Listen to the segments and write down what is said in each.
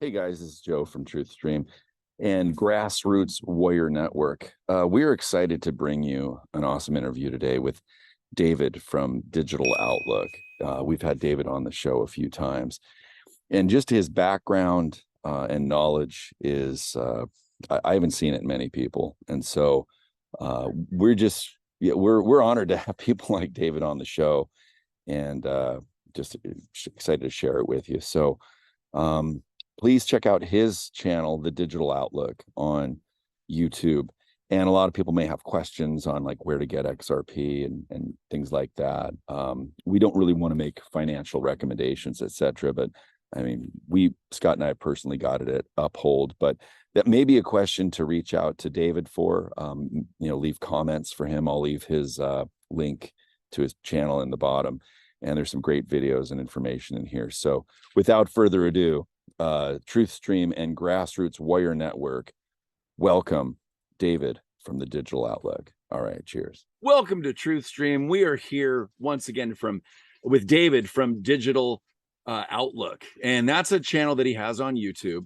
Hey guys, this is Joe from TruthStream and Grassroots Warrior Network. We're excited to bring you an awesome interview today with David from Digital Outlook. We've had David on the show a few times, and just his background and knowledge is I haven't seen it in many people, and so we're honored to have people like David on the show, and just excited to share it with you. So. Please check out his channel, The Digital Outlook, on YouTube. And a lot of people may have questions on like where to get XRP and things like that. We don't really want to make financial recommendations, etc. But I mean, Scott and I personally got it at Uphold, but that may be a question to reach out to David for. Leave comments for him. I'll leave his link to his channel in the bottom. And there's some great videos and information in here. So without further ado, TruthStream and Grassroots Warrior Network, welcome David from the Digital Outlook. All right, cheers. Welcome to TruthStream. We are here once again with David from Digital Outlook, and that's a channel that he has on YouTube.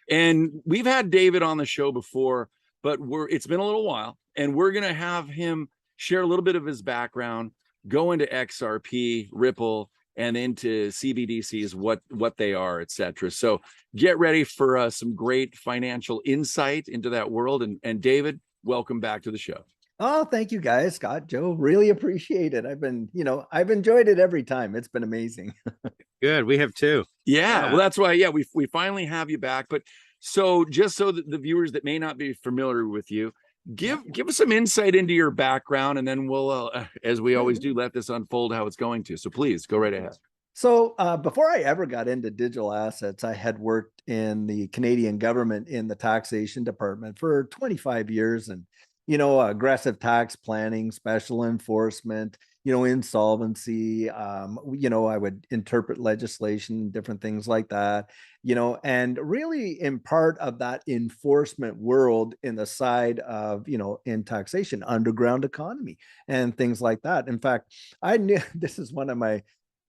And we've had David on the show before, but it's been a little while, and we're going to have him share a little bit of his background, go into XRP, Ripple, and into CBDCs, what they are, etc. So get ready for some great financial insight into that world. And David, welcome back to the show. Oh, thank you guys, Scott, Joe. Really appreciate it. I've enjoyed it every time. It's been amazing. Good. We have too. Yeah. Well, that's why. Yeah, we finally have you back. But so just so that the viewers that may not be familiar with you, give us some insight into your background, and then we'll, as we always do, let this unfold how it's going to. So please go right ahead. So before I ever got into digital assets, I had worked in the Canadian government in the taxation department for 25 years, and aggressive tax planning, special enforcement, insolvency. I would interpret legislation, different things like that, and really in part of that enforcement world in the side of, in taxation, underground economy and things like that. In fact, I knew this is one of my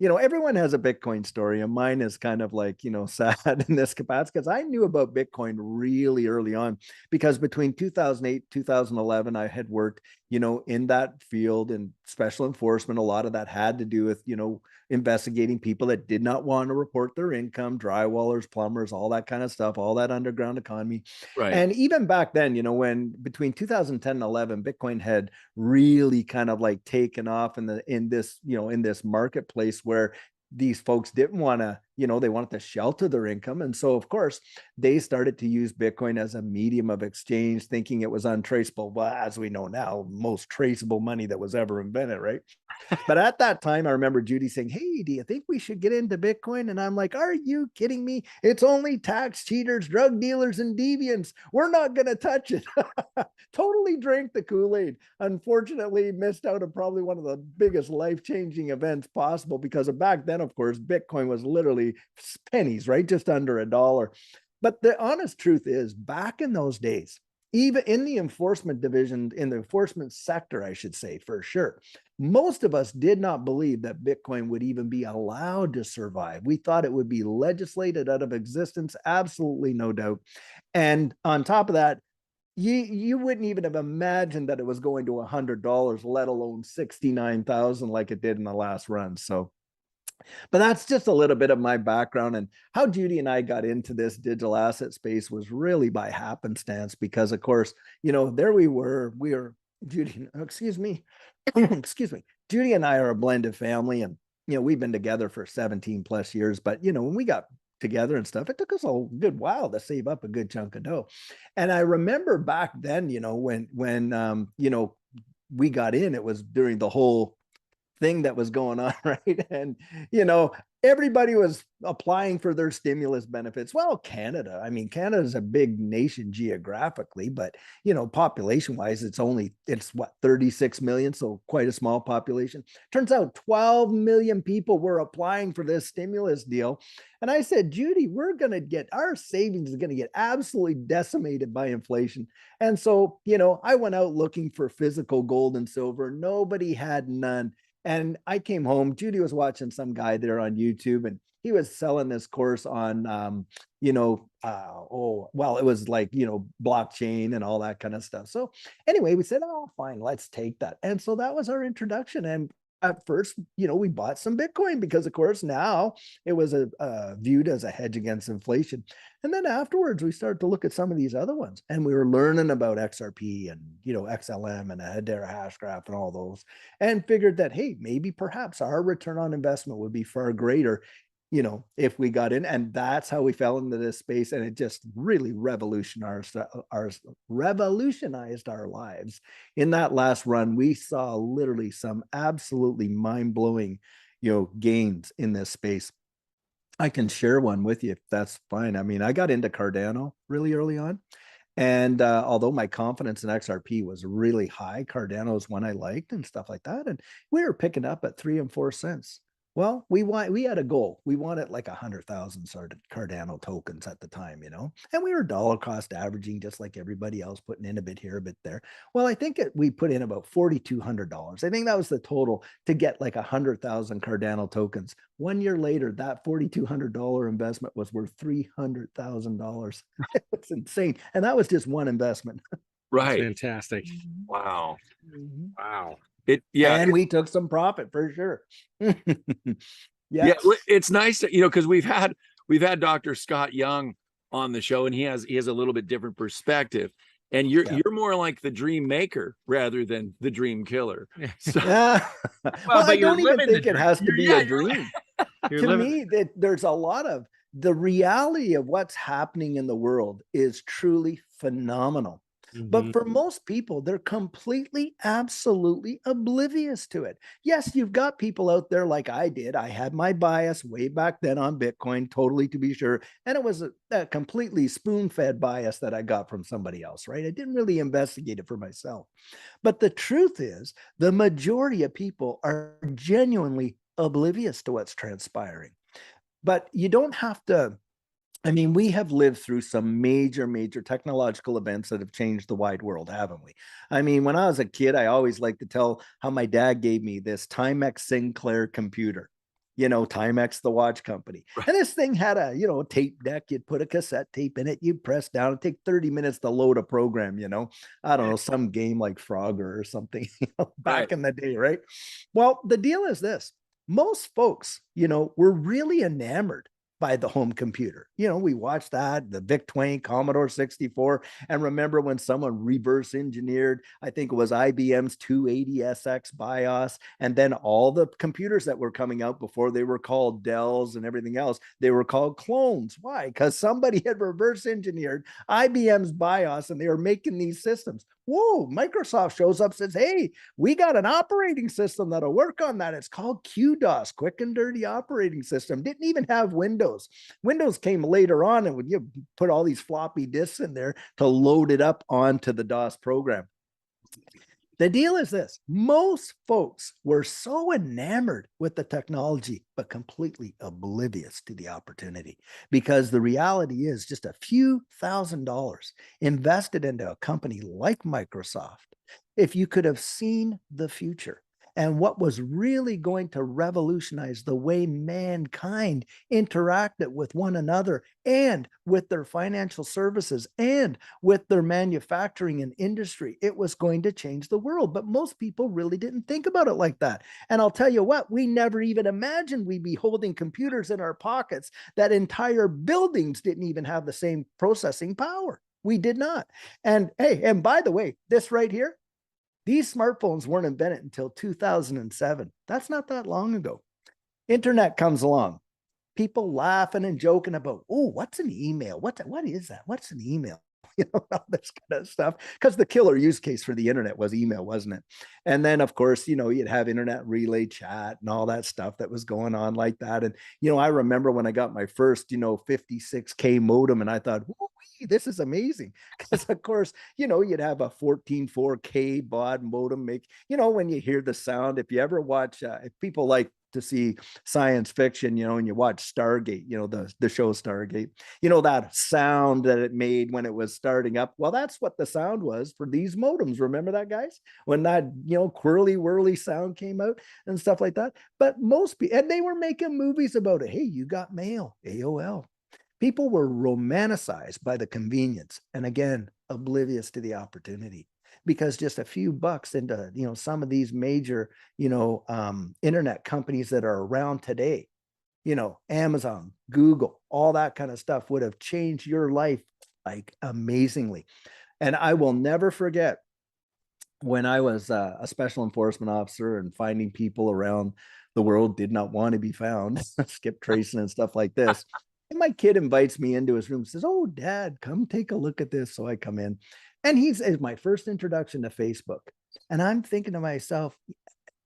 everyone has a Bitcoin story, and mine is kind of like, sad in this capacity because I knew about Bitcoin really early on, because between 2008, 2011, I had worked, in that field in special enforcement. A lot of that had to do with, investigating people that did not want to report their income, drywallers, plumbers, all that kind of stuff, all that underground economy. Right. And even back then, when between 2010 and 11, Bitcoin had really kind of like taken off in this marketplace where these folks didn't want to, they wanted to shelter their income. And so, of course, they started to use Bitcoin as a medium of exchange, thinking it was untraceable. Well, as we know now, most traceable money that was ever invented, right? But at that time, I remember Judy saying, "Hey, do you think we should get into Bitcoin?" And I'm like, "Are you kidding me? It's only tax cheaters, drug dealers, and deviants. We're not going to touch it." Totally drank the Kool-Aid. Unfortunately, missed out on probably one of the biggest life-changing events possible, because back then, of course, Bitcoin was literally pennies, right? Just under $1. But the honest truth is, back in those days, even in the enforcement division, in the enforcement sector, I should say, for sure, most of us did not believe that Bitcoin would even be allowed to survive. We thought it would be legislated out of existence, absolutely no doubt. And on top of that, you wouldn't even have imagined that it was going to $100, let alone 69,000 like it did in the last run. So, but that's just a little bit of my background, and how Judy and I got into this digital asset space was really by happenstance, because of course, there we were Judy, excuse me, Judy and I are a blended family, and, we've been together for 17 plus years, but, when we got together and stuff, it took us a good while to save up a good chunk of dough. And I remember back then, when we got in, it was during the whole thing that was going on, right? And everybody was applying for their stimulus benefits. Well, Canada is a big nation geographically, but population wise, it's what, 36 million, so quite a small population. Turns out 12 million people were applying for this stimulus deal. And I said, Judy, our savings is going to get absolutely decimated by inflation. And so, I went out looking for physical gold and silver. Nobody had none. And I came home, Judy was watching some guy there on YouTube, and he was selling this course on, it was like, blockchain and all that kind of stuff. So anyway, we said, oh, fine, let's take that. And so that was our introduction. And at first, we bought some Bitcoin because, of course, now it was viewed as a hedge against inflation. And then afterwards, we started to look at some of these other ones, and we were learning about XRP and, XLM and a Hedera hash graph and all those, and figured that, hey, maybe perhaps our return on investment would be far greater, if we got in. And that's how we fell into this space. And it just really revolutionized our lives. In that last run, we saw literally some absolutely mind-blowing, gains in this space. I can share one with you if that's fine. I mean, I got into Cardano really early on. And although my confidence in XRP was really high, Cardano is one I liked and stuff like that. And we were picking up at 3 and 4 cents. Well, we had a goal. We wanted like 100,000 Cardano tokens at the time, and we were dollar cost averaging just like everybody else, putting in a bit here, a bit there. Well, I think we put in about $4,200. I think that was the total to get like 100,000 Cardano tokens. 1 year later, that $4,200 investment was worth $300,000. It's insane. And that was just one investment. Right. Fantastic. Wow. Wow. And we took some profit for sure. Yeah, it's nice to, because we've had Dr. Scott Young on the show, and he has a little bit different perspective. And you're more like the dream maker rather than the dream killer. So, well, I don't even think it has to be a dream. To me, there's a lot of the reality of what's happening in the world is truly phenomenal. But for most people, they're completely, absolutely oblivious to it. Yes, you've got people out there like I did. I had my bias way back then on Bitcoin, totally, to be sure. And it was a completely spoon-fed bias that I got from somebody else, right? I didn't really investigate it for myself. But the truth is, the majority of people are genuinely oblivious to what's transpiring. But you don't have to. I mean, we have lived through some major, major technological events that have changed the wide world, haven't we? I mean, when I was a kid, I always like to tell how my dad gave me this Timex Sinclair computer, Timex, the watch company. Right. And this thing had a, tape deck. You'd put a cassette tape in it. You'd press down. It'd take 30 minutes to load a program, I don't know, some game like Frogger or something, back in the day, right? Well, the deal is this. Most folks, were really enamored by the home computer. We watched that, the VIC-20, Commodore 64. And remember when someone reverse engineered, I think it was IBM's 280SX BIOS, and then all the computers that were coming out before they were called Dells and everything else, they were called clones. Why? Because somebody had reverse engineered IBM's BIOS and they were making these systems. Whoa, Microsoft shows up, says, hey, we got an operating system that'll work on that. It's called QDOS, quick and dirty operating system. Didn't even have Windows. Windows came later on, and you put all these floppy disks in there to load it up onto the DOS program. The deal is this. Most folks were so enamored with the technology, but completely oblivious to the opportunity, because the reality is just a few $1,000s invested into a company like Microsoft. If you could have seen the future and what was really going to revolutionize the way mankind interacted with one another and with their financial services and with their manufacturing and industry, it was going to change the world. But most people really didn't think about it like that. And I'll tell you what, we never even imagined we'd be holding computers in our pockets that entire buildings didn't even have the same processing power. We did not. And hey, and by the way, this right here, these smartphones weren't invented until 2007. That's not that long ago. Internet comes along. People laughing and joking about, oh, what's an email? What is that? What's an email? All this kind of stuff. Because the killer use case for the internet was email, wasn't it? And then, of course, you'd have internet relay chat and all that stuff that was going on like that. And, I remember when I got my first, 56K modem, and I thought, this is amazing. Because, of course, you'd have a 14.4K baud modem make, when you hear the sound, if you ever watch, if people like to see science fiction, and you watch Stargate, the show Stargate, that sound that it made when it was starting up. Well, that's what the sound was for these modems. Remember that, guys? When that, quirly whirly sound came out and stuff like that. But most people, and they were making movies about it. Hey, you got mail, AOL. People were romanticized by the convenience, and again, oblivious to the opportunity, because just a few bucks into, some of these major, internet companies that are around today, Amazon, Google, all that kind of stuff would have changed your life like amazingly. And I will never forget when I was a special enforcement officer and finding people around the world did not want to be found, skip tracing and stuff like this. And my kid invites me into his room, says, "Oh, Dad, come take a look at this." So I come in, and it's my first introduction to Facebook. And I'm thinking to myself,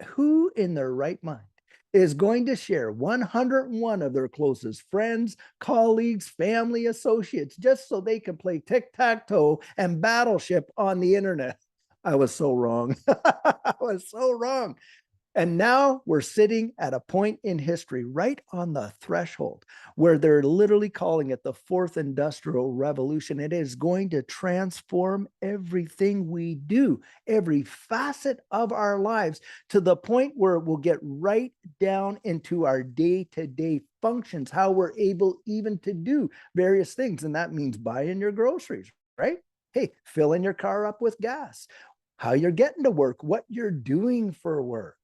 who in their right mind is going to share 101 of their closest friends, colleagues, family, associates, just so they can play tic-tac-toe and Battleship on the internet? I was so wrong. I was so wrong. And now we're sitting at a point in history, right on the threshold, where they're literally calling it the fourth industrial revolution. It is going to transform everything we do, every facet of our lives, to the point where it will get right down into our day-to-day functions, how we're able even to do various things. And that means buying your groceries, right? Hey, filling your car up with gas, how you're getting to work, what you're doing for work.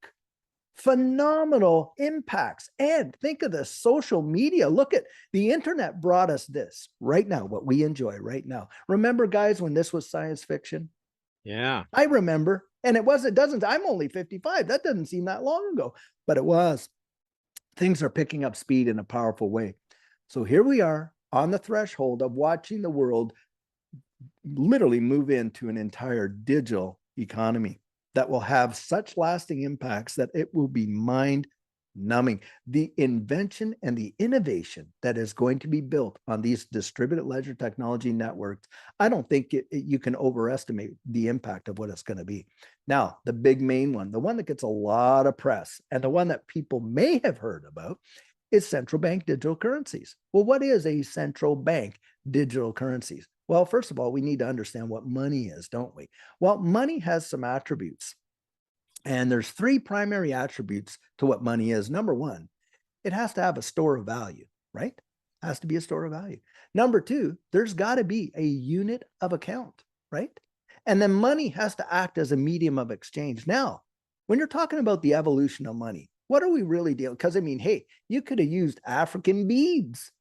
Phenomenal impacts. And think of the social media. Look at the internet brought us this right now, what we enjoy right now. Remember, guys, when this was science fiction? Yeah. I remember. And it doesn't, I'm only 55. That doesn't seem that long ago, but it was. Things are picking up speed in a powerful way. So here we are on the threshold of watching the world literally move into an entire digital economy that will have such lasting impacts that it will be mind-numbing. The invention and the innovation that is going to be built on these distributed ledger technology networks, I don't think you can overestimate the impact of what it's going to be. Now, the big main one, the one that gets a lot of press, and the one that people may have heard about, is central bank digital currencies. Well, what is a central bank digital currencies? Well, first of all, we need to understand what money is, don't we? Well, money has some attributes. And there's three primary attributes to what money is. Number one, it has to have a store of value, right? It has to be a store of value. Number two, there's got to be a unit of account, right? And then money has to act as a medium of exchange. Now, when you're talking about the evolution of money, what are we really dealing? Because I mean, hey, you could have used African beads,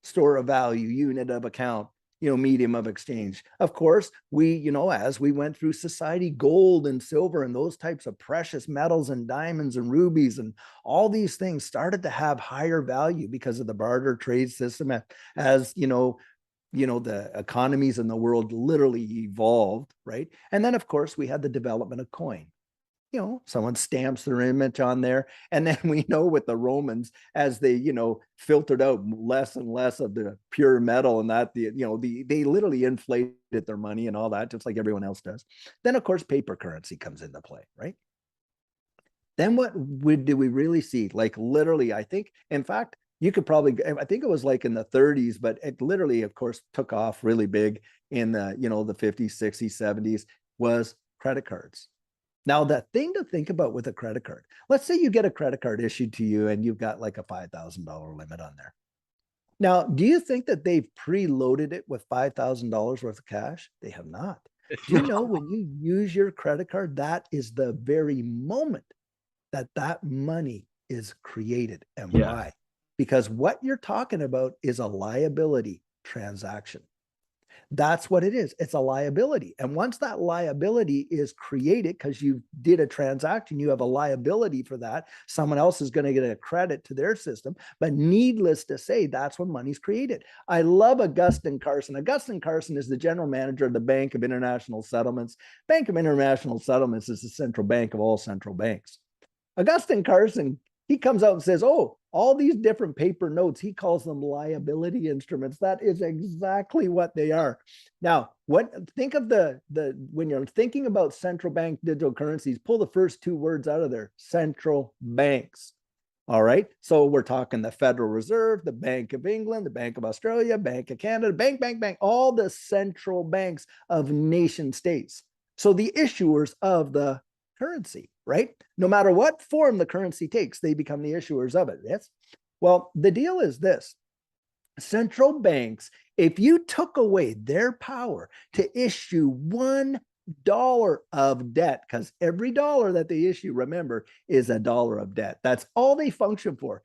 store of value, unit of account, medium of exchange. Of course, we, as we went through society, gold and silver and those types of precious metals and diamonds and rubies and all these things started to have higher value because of the barter trade system as, the economies in the world literally evolved, right? And then, of course, we had the development of coin. Someone stamps their image on there. And then we know with the Romans, as they, filtered out less and less of the pure metal and that, they literally inflated their money and all that, just like everyone else does. Then, of course, paper currency comes into play, right? Then did we really see? Like literally, I think, in fact, you could probably, I think it was like in the 30s, but it literally, of course, took off really big in the, the 50s, 60s, 70s, was credit cards. Now, the thing to think about with a credit card, let's say you get a credit card issued to you and you've got like a $5,000 limit on there. Now, do you think that they've preloaded it with $5,000 worth of cash? They have not. Do you know when you use your credit card, that is the very moment that money is created. And why? Because what you're talking about is a liability transaction. That's what it is. It's a liability. And once that liability is created, because you did a transaction, you have a liability for that. Someone else is going to get a credit to their system. But needless to say, that's when money's created. I love Augustin Carson. Augustin Carson is the general manager of the Bank of International Settlements. Bank of International Settlements is the central bank of all central banks. Augustin Carson, he comes out and says, oh, all these different paper notes, he calls them liability instruments. That is exactly what they are. Now, think of when you're thinking about central bank digital currencies, pull the first two words out of there, central banks. All right. So we're talking the Federal Reserve, the Bank of England, the Bank of Australia, Bank of Canada, bank, all the central banks of nation states. So the issuers of the currency, right? No matter what form the currency takes, they become the issuers of it. Yes. Well, the deal is this. Central banks, if you took away their power to issue $1 of debt, because every dollar that they issue, remember, is a dollar of debt. That's all they function for.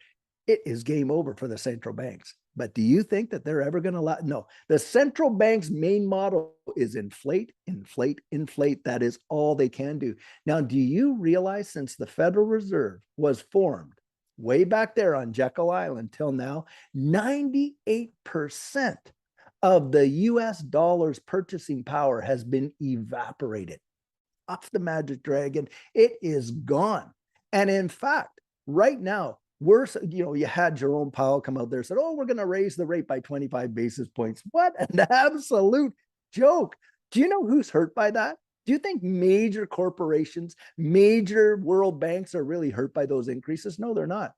It is game over for the central banks. But do you think that they're ever going to no, the central bank's main model is inflate, inflate, inflate. That is all they can do. Now, do you realize since the Federal Reserve was formed way back there on Jekyll Island till now, 98% of the US dollar's purchasing power has been evaporated off the magic dragon. It is gone. And in fact, right now, you had Jerome Powell come out there and said, oh, we're going to raise the rate by 25 basis points. What an absolute joke. Do you know who's hurt by that? Do you think major corporations, major world banks are really hurt by those increases? No, they're not.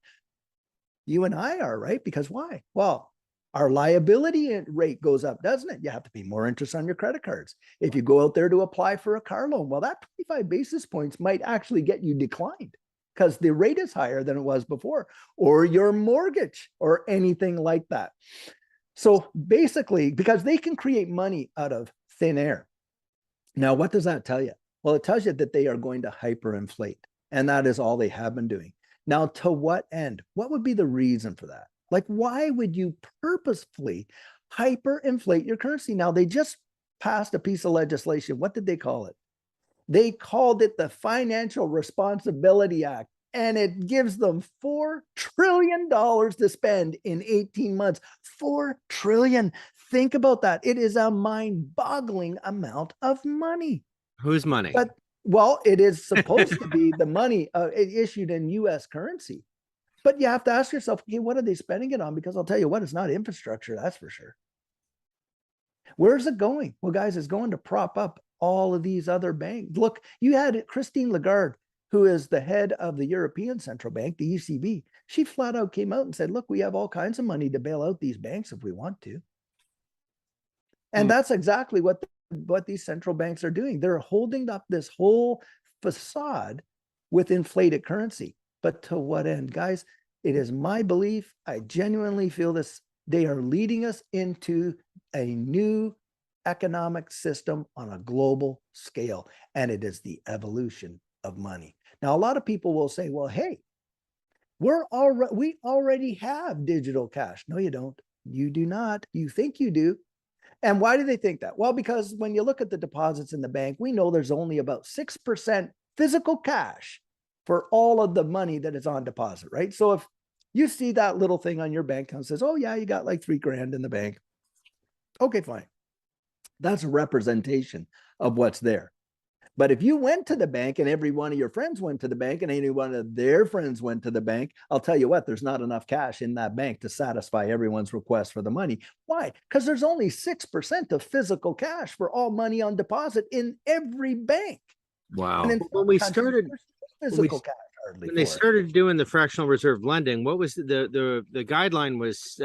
You and I are, right? Because why? Well, our liability rate goes up, doesn't it? You have to pay more interest on your credit cards. If you go out there to apply for a car loan, well, that 25 basis points might actually get you declined because the rate is higher than it was before, or your mortgage or anything like that. So basically, because they can create money out of thin air. Now, what does that tell you? Well, it tells you that they are going to hyperinflate, and that is all they have been doing. Now, to what end? What would be the reason for that? Like, why would you purposefully hyperinflate your currency? Now, they just passed a piece of legislation. What did they call it? They called it the Financial Responsibility Act, and it gives them $4 trillion to spend in 18 months. $4 trillion. Think about that. It is a mind-boggling amount of money. Whose money? But, well, it is supposed to be the money issued in U.S. currency. But you have to ask yourself, okay, what are they spending it on? Because I'll tell you what, it's not infrastructure, that's for sure. Where's it going? Well, guys, it's going to prop up all of these other banks. Look, you had Christine Lagarde, who is the head of the European Central Bank, the ECB. She flat out came out and said, look, we have all kinds of money to bail out these banks if we want to. And that's exactly what these central banks are doing. They're holding up this whole facade with inflated currency. But to what end, guys? It is my belief, I genuinely feel this, they are leading us into a new economic system on a global scale, and it is the evolution of money. Now, a lot of people will say, well, hey, we already have digital cash. No, you don't. You do not. You think you do. And why do they think that? Well, because when you look at the deposits in the bank, we know there's only about 6% physical cash for all of the money that is on deposit, right? So if you see that little thing on your bank account says, oh yeah, you got like $3,000 in the bank. Okay, fine. That's a representation of what's there. But if you went to the bank and every one of your friends went to the bank and any one of their friends went to the bank, I'll tell you what, there's not enough cash in that bank to satisfy everyone's request for the money. Why? Because there's only 6% of physical cash for all money on deposit in every bank. Wow. When we started, physical cash. When they started doing the fractional reserve lending, what was the guideline was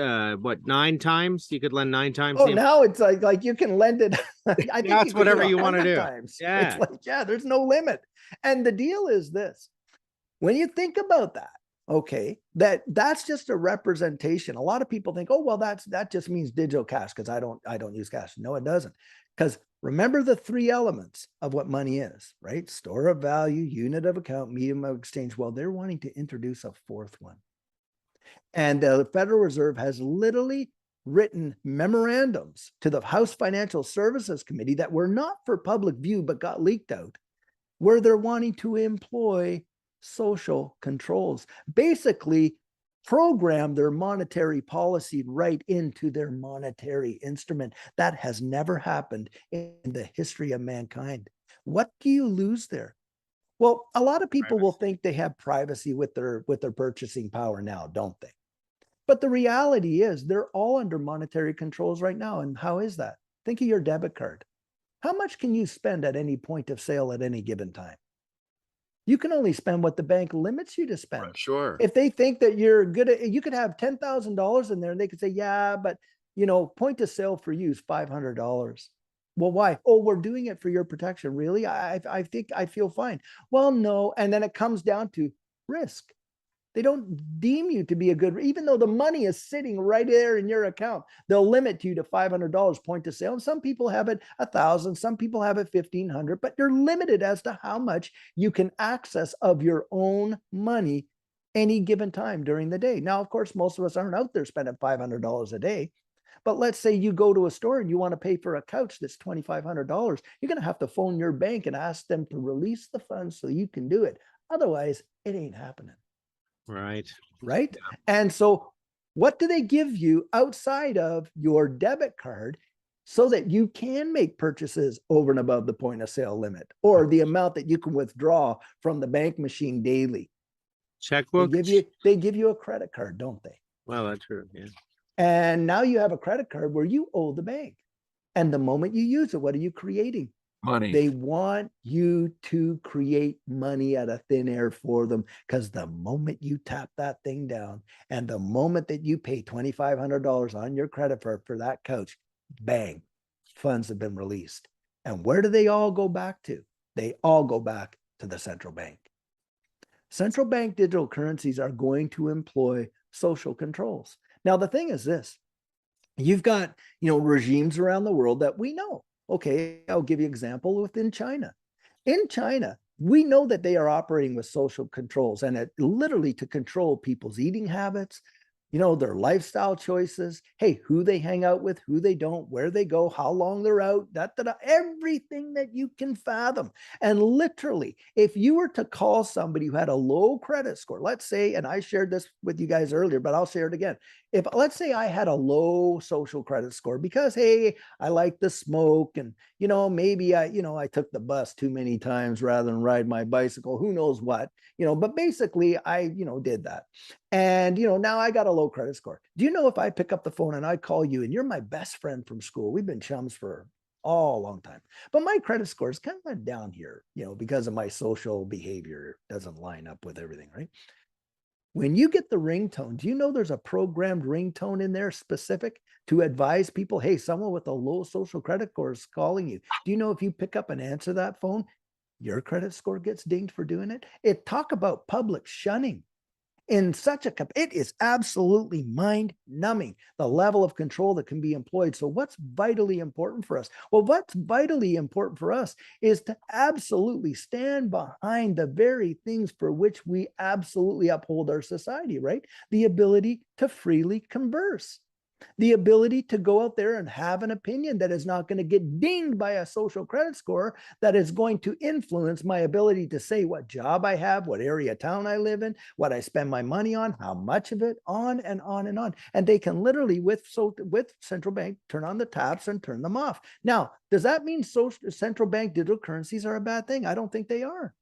what, 9 times? You could lend 9 times. Oh, now it's like you can lend it. I think that's whatever you want to do. Times. Yeah. It's like, yeah, there's no limit. And the deal is this. When you think about that, okay, that's just a representation. A lot of people think, oh, well, that just means digital cash because I don't use cash. No, it doesn't. Because remember the 3 elements of what money is, right? Store of value, unit of account, medium of exchange. Well, they're wanting to introduce a 4th one. And the Federal Reserve has literally written memorandums to the House Financial Services Committee that were not for public view, but got leaked out, where they're wanting to employ social controls, basically program their monetary policy right into their monetary instrument. That has never happened in the history of mankind. What do you lose there? Well, a lot of people will think they have privacy with their purchasing power now, don't they? But the reality is they're all under monetary controls right now. And how is that? Think of your debit card. How much can you spend at any point of sale at any given time? You can only spend what the bank limits you to spend. Sure. If they think that you're good at, you could have $10,000 in there and they could say, yeah, but point of sale for you is $500. Well, why? Oh, we're doing it for your protection. Really? I think I feel fine. Well, no. And then it comes down to risk. They don't deem you to be a good, even though the money is sitting right there in your account, they'll limit you to $500 point of sale. And some people have it 1,000, some people have it 1,500, but you're limited as to how much you can access of your own money any given time during the day. Now, of course, most of us aren't out there spending $500 a day. But let's say you go to a store and you want to pay for a couch that's $2,500. You're going to have to phone your bank and ask them to release the funds so you can do it. Otherwise, it ain't happening. Right. Right. And so what do they give you outside of your debit card so that you can make purchases over and above the point of sale limit or the amount that you can withdraw from the bank machine daily? Checkbook. They give you a credit card, don't they? Well, that's true. Yeah. And now you have a credit card where you owe the bank. And the moment you use it, what are you creating? Money. They want you to create money out of thin air for them, because the moment you tap that thing down and the moment that you pay $2,500 on your credit for that couch, bang, funds have been released. And where do they all go back to? They all go back to the central bank. Central bank digital currencies are going to employ social controls. Now, the thing is this, you've got, regimes around the world that we know. Okay, I'll give you an example within China. In China, we know that they are operating with social controls, and it literally to control people's eating habits, their lifestyle choices, hey, who they hang out with, who they don't, where they go, how long they're out, everything that you can fathom. And literally, if you were to call somebody who had a low credit score, let's say, and I shared this with you guys earlier, but I'll share it again. If let's say I had a low social credit score because, hey, I like to smoke and, maybe I took the bus too many times rather than ride my bicycle, who knows what, but basically I, did that. And, now I got a low credit score. Do you know if I pick up the phone and I call you and you're my best friend from school, we've been chums for a long time, but my credit score is kind of down here, because of my social behavior doesn't line up with everything, right? When you get the ringtone, do you know there's a programmed ringtone in there specific to advise people, hey, someone with a low social credit score is calling you. Do you know if you pick up and answer that phone, your credit score gets dinged for doing it? Talk about public shunning. In such it is absolutely mind-numbing, the level of control that can be employed. So what's vitally important for us? Well, what's vitally important for us is to absolutely stand behind the very things for which we absolutely uphold our society, right? The ability to freely converse. The ability to go out there and have an opinion that is not going to get dinged by a social credit score that is going to influence my ability to say what job I have, what area of town I live in, what I spend my money on, how much of it, on and on and on. And they can literally, with central bank, turn on the taps and turn them off. Now, does that mean central bank digital currencies are a bad thing? I don't think they are.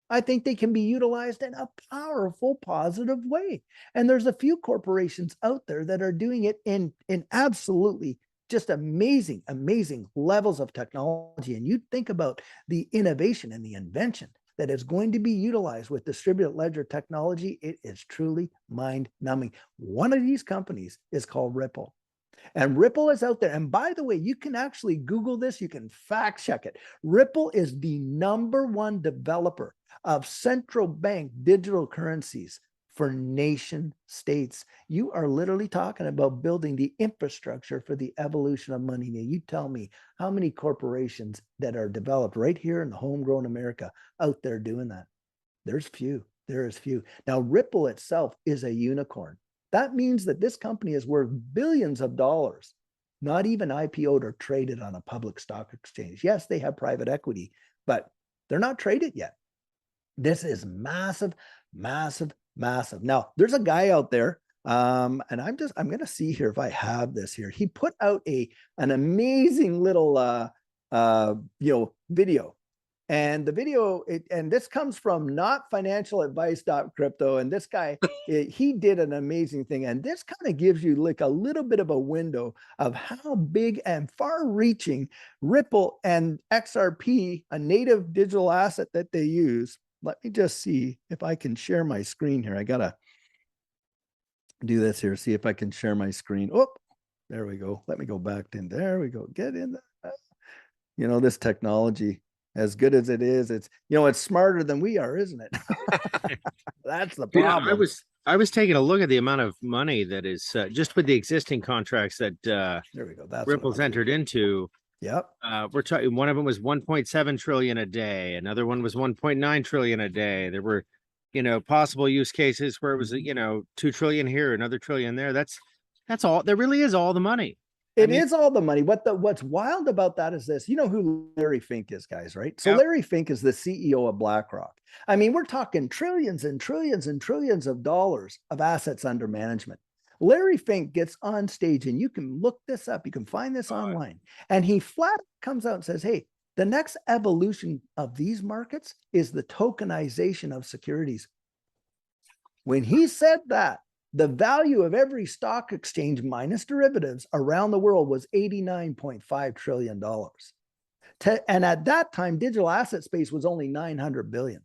I think they can be utilized in a powerful, positive way. And there's a few corporations out there that are doing it in absolutely just amazing, amazing levels of technology. And you think about the innovation and the invention that is going to be utilized with distributed ledger technology, it is truly mind-numbing. One of these companies is called Ripple. And Ripple is out there. And by the way, you can actually Google this. You can fact check it. Ripple is the #1 developer of central bank digital currencies for nation states. You are literally talking about building the infrastructure for the evolution of money. Now, you tell me how many corporations that are developed right here in the homegrown America out there doing that? There's few. There is few. Now, Ripple itself is a unicorn. That means that this company is worth billions of dollars, not even IPO'd or traded on a public stock exchange. Yes, they have private equity, but they're not traded yet. This is massive, massive, massive. Now, there's a guy out there, and I'm going to see here if I have this here. He put out an amazing little, video. And the video, and this comes from notfinancialadvice.crypto. And this guy, he did an amazing thing. And this kind of gives you like a little bit of a window of how big and far reaching Ripple and XRP, a native digital asset that they use, let me just see if I can share my screen here. I gotta do this here, see if I can share my screen. Oh, there we go. Let me go back in. There we go. Get in there. You know, this technology, as good as it is, it's, you know, it's smarter than we are, isn't it? That's the Yeah, problem. I was taking a look at the amount of money that is just with the existing contracts that There we go. That's what Ripple's I'm entered doing. into. Yep. We're talking, one of them was 1.7 trillion a day. Another one was 1.9 trillion a day. There were, you know, possible use cases where it was, you know, 2 trillion here, another trillion there. That's all. There really is all the money. It is all the money. What's wild about that is this. You know who Larry Fink is, guys, right? So Yep. Larry Fink is the CEO of BlackRock. I mean, we're talking trillions and trillions and trillions of dollars of assets under management. Larry Fink gets on stage, and you can look this up. You can find this online. And he flat comes out and says, hey, the next evolution of these markets is the tokenization of securities. When he said that, the value of every stock exchange minus derivatives around the world was $89.5 trillion. And at that time, digital asset space was only 900 billion.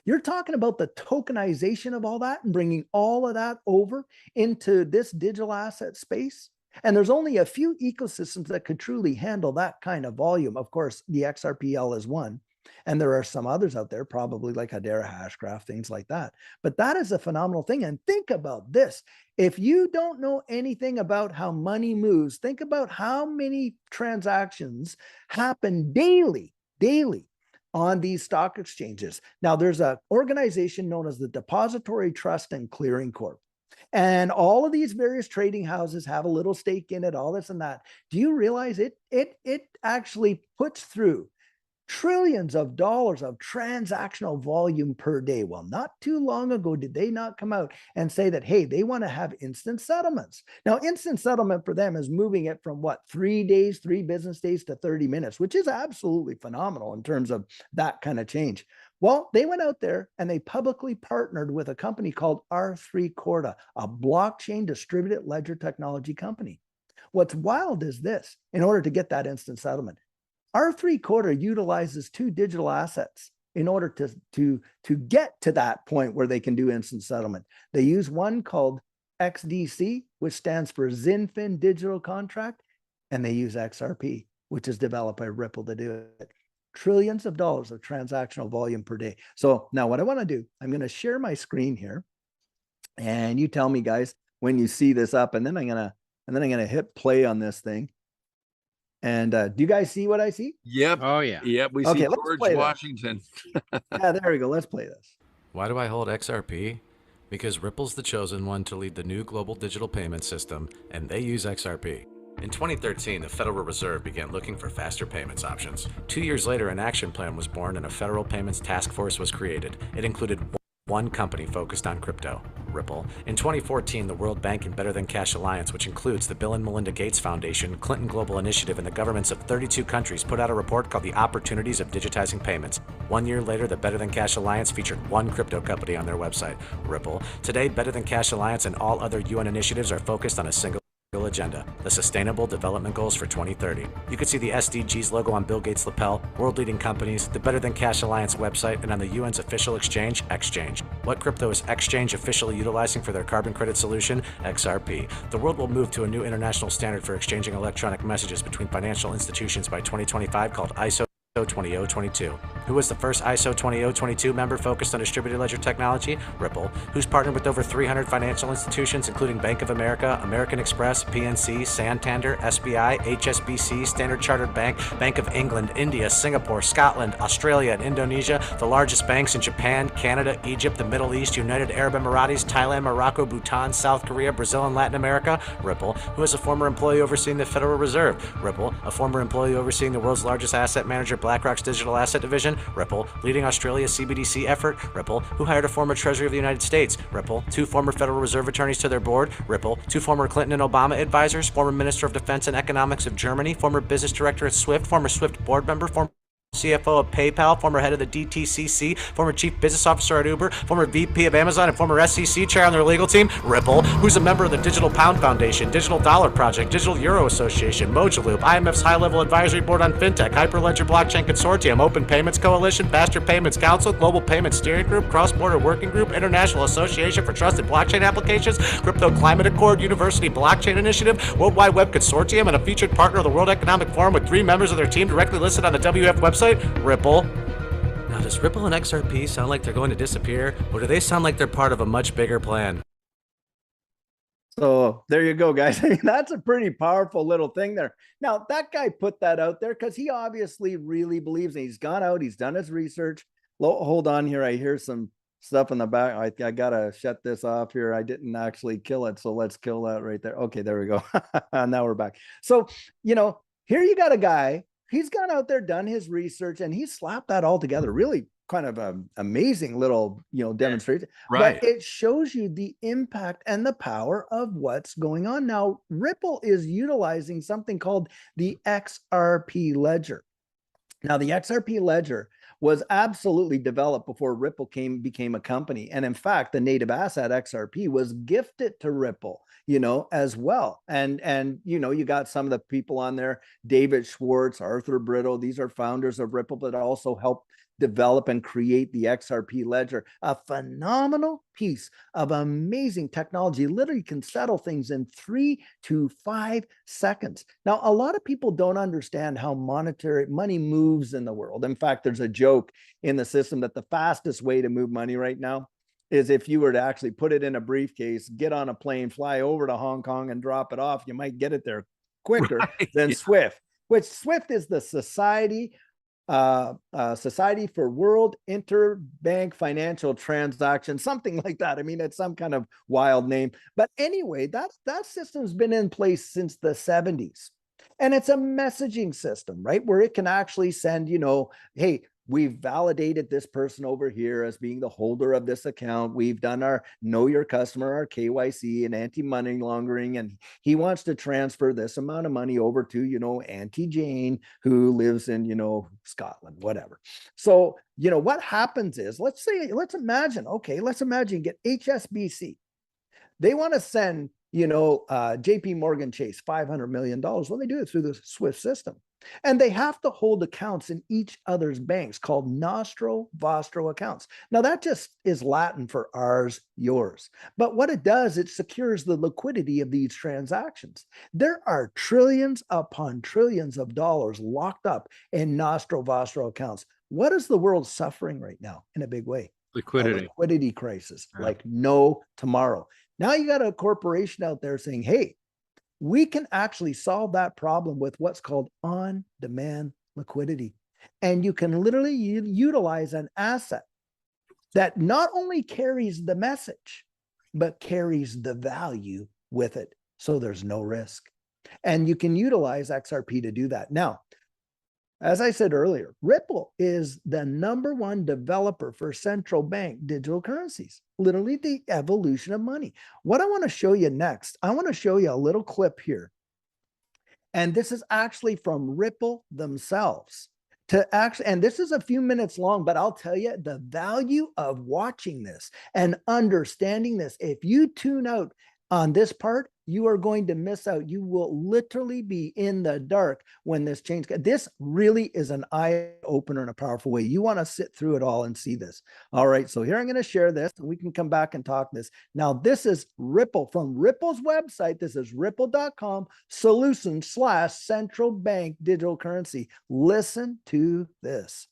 You're talking about the tokenization of all that and bringing all of that over into this digital asset space. And there's only a few ecosystems that could truly handle that kind of volume. Of course, the XRPL is one. And there are some others out there, probably like Hedera, Hashgraph, things like that. But that is a phenomenal thing. And think about this. If you don't know anything about how money moves, think about how many transactions happen daily on these stock exchanges. Now, there's an organization known as the Depository Trust and Clearing Corp. And all of these various trading houses have a little stake in it, all this and that. Do you realize it actually puts through trillions of dollars of transactional volume per day? Well, not too long ago, did they not come out and say that, hey, they want to have instant settlements? Now, instant settlement for them is moving it from what, 3 days, 3 business days to 30 minutes, which is absolutely phenomenal in terms of that kind of change. Well, they went out there and they publicly partnered with a company called R3 Corda, a blockchain distributed ledger technology company. What's wild is this: in order to get that instant settlement, R3 Corda utilizes 2 digital assets in order to get to that point where they can do instant settlement. They use one called XDC, which stands for XinFin Digital Contract, and they use XRP, which is developed by Ripple to do it. Trillions of dollars of transactional volume per day. So now what I want to do, I'm going to share my screen here, and you tell me, guys, when you see this up, and then I'm gonna hit play on this thing. And do you guys see what I see? Yep. Oh yeah. Yep. We Okay, see let's George play that. Washington. Yeah, there we go. Let's play this. Why do I hold XRP? Because Ripple's the chosen one to lead the new global digital payment system, and they use XRP. In 2013, the Federal Reserve began looking for faster payments options. 2 years later, an action plan was born and a federal payments task force was created. It included one company focused on crypto, Ripple. In 2014, the World Bank and Better Than Cash Alliance, which includes the Bill and Melinda Gates Foundation, Clinton Global Initiative, and the governments of 32 countries, put out a report called The Opportunities of Digitizing Payments. 1 year later, the Better Than Cash Alliance featured one crypto company on their website, Ripple. Today, Better Than Cash Alliance and all other UN initiatives are focused on a single agenda, the Sustainable Development Goals for 2030. You can see the SDGs logo on Bill Gates' lapel, world-leading companies, the Better Than Cash Alliance website, and on the UN's official exchange, Exchange. What crypto is Exchange officially utilizing for their carbon credit solution? XRP. The world will move to a new international standard for exchanging electronic messages between financial institutions by 2025 called ISO 20022. Who was the first ISO 20022 member focused on distributed ledger technology? Ripple, who's partnered with over 300 financial institutions, including Bank of America, American Express, PNC, Santander, SBI, HSBC, Standard Chartered Bank, Bank of England, India, Singapore, Scotland, Australia, and Indonesia, the largest banks in Japan, Canada, Egypt, the Middle East, United Arab Emirates, Thailand, Morocco, Bhutan, South Korea, Brazil, and Latin America? Ripple, who is a former employee overseeing the Federal Reserve? Ripple, a former employee overseeing the world's largest asset manager, BlackRock's digital asset division? Ripple, leading Australia's CBDC effort? Ripple, who hired a former Treasury of the United States? Ripple, 2 former Federal Reserve attorneys to their board? Ripple, 2 former Clinton and Obama advisors, former Minister of Defense and Economics of Germany, former business director at SWIFT, former SWIFT board member, former CFO of PayPal, former head of the DTCC, former chief business officer at Uber, former VP of Amazon, and former SEC chair on their legal team. Ripple, who's a member of the Digital Pound Foundation, Digital Dollar Project, Digital Euro Association, Mojaloop, IMF's high-level advisory board on fintech, Hyperledger Blockchain Consortium, Open Payments Coalition, Faster Payments Council, Global Payments Steering Group, Cross-Border Working Group, International Association for Trusted Blockchain Applications, Crypto Climate Accord, University Blockchain Initiative, World Wide Web Consortium, and a featured partner of the World Economic Forum with 3 members of their team directly listed on the WF website, Ripple. Now, does Ripple and XRP sound like they're going to disappear, or do they sound like they're part of a much bigger plan? So there you go, guys. I mean, that's a pretty powerful little thing there. Now, that guy put that out there because he obviously really believes it. He's gone out, he's done his research. Hold on here. I hear some stuff in the back. I gotta shut this off here. I didn't actually kill it, so let's kill that right there. Okay, there we go. Now we're back. So, you know, here you got a guy, he's gone out there, done his research, and he slapped that all together. Really kind of an amazing little, you know, demonstration. Right. But it shows you the impact and the power of what's going on. Now, Ripple is utilizing something called the XRP Ledger. Now, the XRP Ledger was absolutely developed before Ripple became a company. And in fact, the native asset XRP was gifted to Ripple, you know, as well. And you know, you got some of the people on there, David Schwartz, Arthur Britto, these are founders of Ripple, but also helped develop and create the XRP Ledger, a phenomenal piece of amazing technology. Literally can settle things in 3 to 5 seconds. Now, a lot of people don't understand how monetary money moves in the world. In fact, there's a joke in the system that the fastest way to move money right now is if you were to actually put it in a briefcase, get on a plane, fly over to Hong Kong and drop it off. You might get it there quicker than SWIFT, which SWIFT is the Society for World Interbank Financial Transactions, something like that. I mean, it's some kind of wild name. But anyway, that system's been in place since the 70s. And it's a messaging system, right? Where it can actually send, you know, hey, we've validated this person over here as being the holder of this account. We've done our know your customer, our KYC and anti-money laundering. And he wants to transfer this amount of money over to, you know, Auntie Jane, who lives in, you know, Scotland, whatever. So, you know, what happens is, let's imagine get HSBC. They want to send, you know, JP Morgan Chase $500 million. Well, they do it through the SWIFT system. And they have to hold accounts in each other's banks called nostro vostro accounts. Now, that just is Latin for ours, yours. But what it does, it secures the liquidity of these transactions. There are trillions upon trillions of dollars locked up in nostro vostro accounts. What is the world suffering right now in a big way? Liquidity. A liquidity crisis, like no tomorrow. Now you got a corporation out there saying, hey, we can actually solve that problem with what's called on-demand liquidity. And you can literally utilize an asset that not only carries the message, but carries the value with it. So there's no risk. And you can utilize XRP to do that. Now, as I said earlier, Ripple is the #1 developer for central bank digital currencies, literally the evolution of money. What I want to show you next, I want to show you a little clip here. And this is actually from Ripple themselves. And this is a few minutes long, but I'll tell you the value of watching this and understanding this. If you tune out on this part, you are going to miss out. You will literally be in the dark when this change. This really is an eye opener in a powerful way. You want to sit through it all and see this. All right, so here I'm going to share this and we can come back and talk this. Now, this is Ripple from Ripple's website. This is ripple.com solution/central bank digital currency. Listen to this.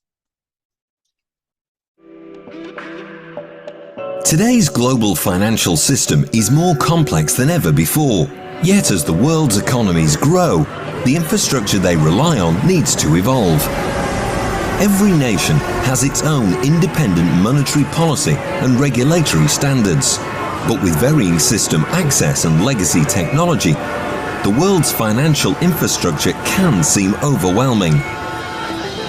Today's global financial system is more complex than ever before. Yet as the world's economies grow, the infrastructure they rely on needs to evolve. Every nation has its own independent monetary policy and regulatory standards. But with varying system access and legacy technology, the world's financial infrastructure can seem overwhelming.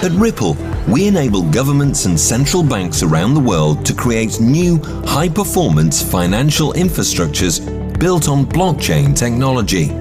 At Ripple, we enable governments and central banks around the world to create new, high-performance financial infrastructures built on blockchain technology.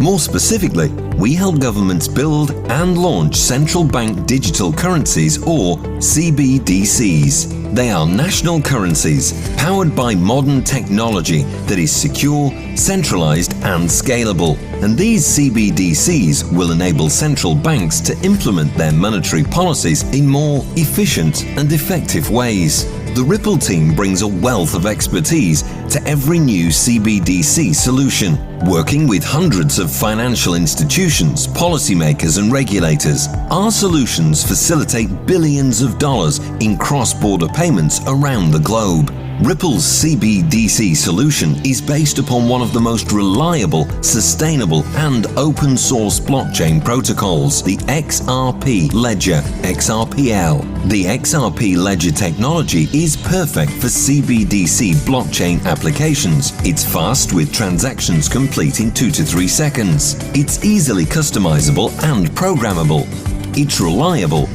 More specifically, we help governments build and launch central bank digital currencies, or CBDCs. They are national currencies powered by modern technology that is secure, centralized, and scalable. And these CBDCs will enable central banks to implement their monetary policies in more efficient and effective ways. The Ripple team brings a wealth of expertise to every new CBDC solution, working with hundreds of financial institutions, policymakers, and regulators. Our solutions facilitate billions of dollars in cross-border payments around the globe. Ripple's CBDC solution is based upon one of the most reliable, sustainable, and open source blockchain protocols, the XRP Ledger, XRPL. The XRP Ledger technology is perfect for CBDC blockchain applications. It's fast, with transactions complete in 2 to 3 seconds. It's easily customizable and programmable. It's reliable,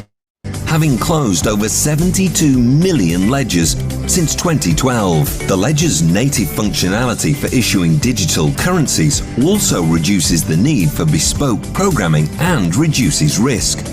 having closed over 72 million ledgers since 2012. The ledger's native functionality for issuing digital currencies also reduces the need for bespoke programming and reduces risk.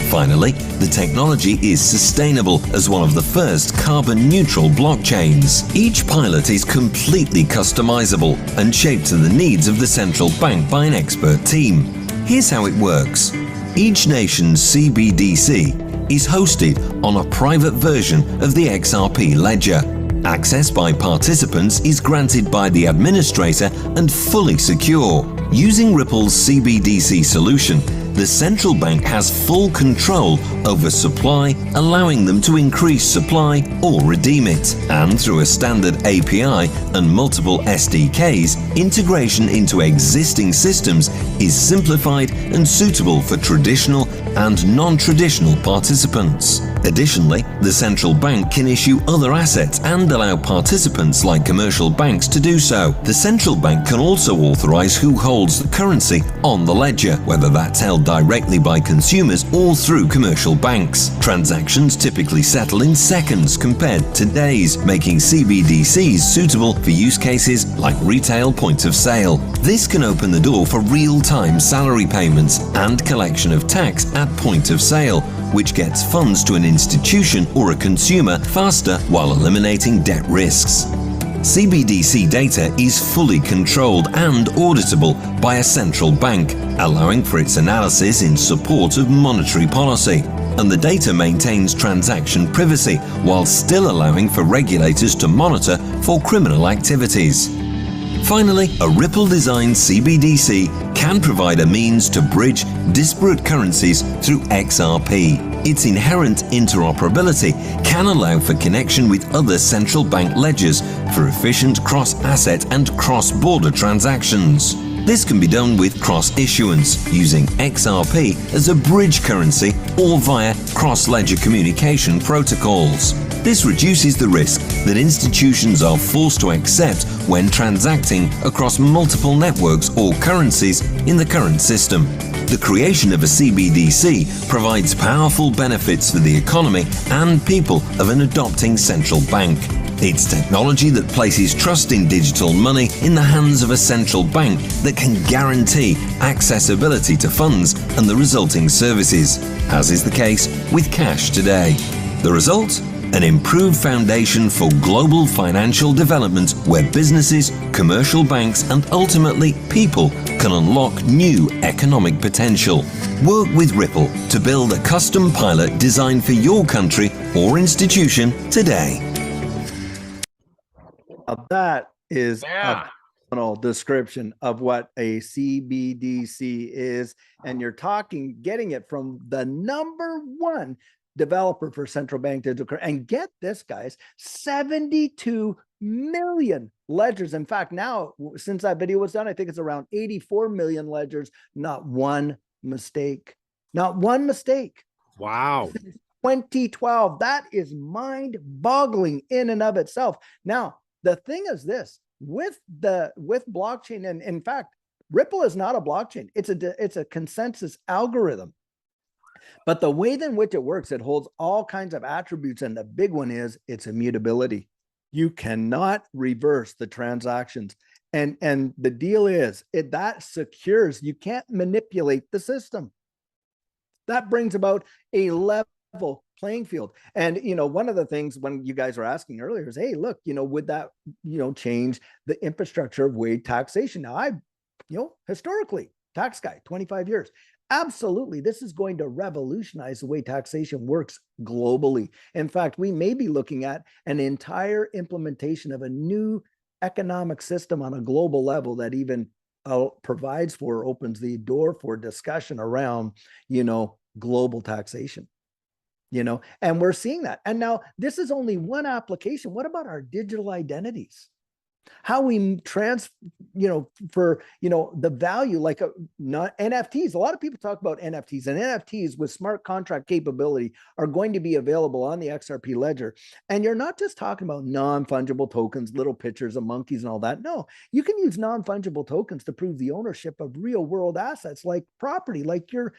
Finally, the technology is sustainable as one of the first carbon-neutral blockchains. Each pilot is completely customizable and shaped to the needs of the central bank by an expert team. Here's how it works. Each nation's CBDC is hosted on a private version of the XRP Ledger. Access by participants is granted by the administrator and fully secure. Using Ripple's CBDC solution, the central bank has full control over supply, allowing them to increase supply or redeem it. And through a standard API and multiple SDKs, integration into existing systems is simplified and suitable for traditional and non-traditional participants. Additionally, the central bank can issue other assets and allow participants like commercial banks to do so. The central bank can also authorize who holds the currency on the ledger, whether that's held directly by consumers or through commercial banks. Transactions typically settle in seconds compared to days, making CBDCs suitable for use cases like retail point of sale. This can open the door for real-time salary payments and collection of tax at point of sale, which gets funds to an institution or a consumer faster while eliminating debt risks. CBDC data is fully controlled and auditable by a central bank, allowing for its analysis in support of monetary policy. And the data maintains transaction privacy while still allowing for regulators to monitor for criminal activities. Finally, a Ripple-designed CBDC can provide a means to bridge disparate currencies through XRP. Its inherent interoperability can allow for connection with other central bank ledgers for efficient cross-asset and cross-border transactions. This can be done with cross-issuance, using XRP as a bridge currency or via cross-ledger communication protocols. This reduces the risk that institutions are forced to accept when transacting across multiple networks or currencies in the current system. The creation of a CBDC provides powerful benefits for the economy and people of an adopting central bank. It's technology that places trust in digital money in the hands of a central bank that can guarantee accessibility to funds and the resulting services, as is the case with cash today. The result? An improved foundation for global financial development where businesses, commercial banks, and ultimately people can unlock new economic potential. Work with Ripple to build a custom pilot designed for your country or institution today. That is Yeah. a phenomenal description of what a CBDC is. And you're getting it from the #1 developer for central bank digital currency. And get this, guys, 72 million ledgers. In fact, now, since that video was done, I think it's around 84 million ledgers. Not one mistake. Not one mistake. Wow. 2012. That is mind-boggling in and of itself. Now, the thing is this, with blockchain, and in fact, Ripple is not a blockchain. It's a consensus algorithm. But the way in which it works, it holds all kinds of attributes. And the big one is its immutability. You cannot reverse the transactions. And the deal is that secures, you can't manipulate the system. That brings about a level playing field. And, one of the things when you guys were asking earlier is, hey, look, would that, change the infrastructure of wage taxation? Now, historically, tax guy, 25 years. Absolutely. This is going to revolutionize the way taxation works globally. In fact, we may be looking at an entire implementation of a new economic system on a global level that even provides for, opens the door for discussion around, global taxation. And we're seeing that. And now this is only one application. What about our digital identities? How we for, the value, like not NFTs. A lot of people talk about NFTs, and NFTs with smart contract capability are going to be available on the XRP Ledger. And you're not just talking about non-fungible tokens, little pictures of monkeys and all that. No, you can use non-fungible tokens to prove the ownership of real world assets like property, like your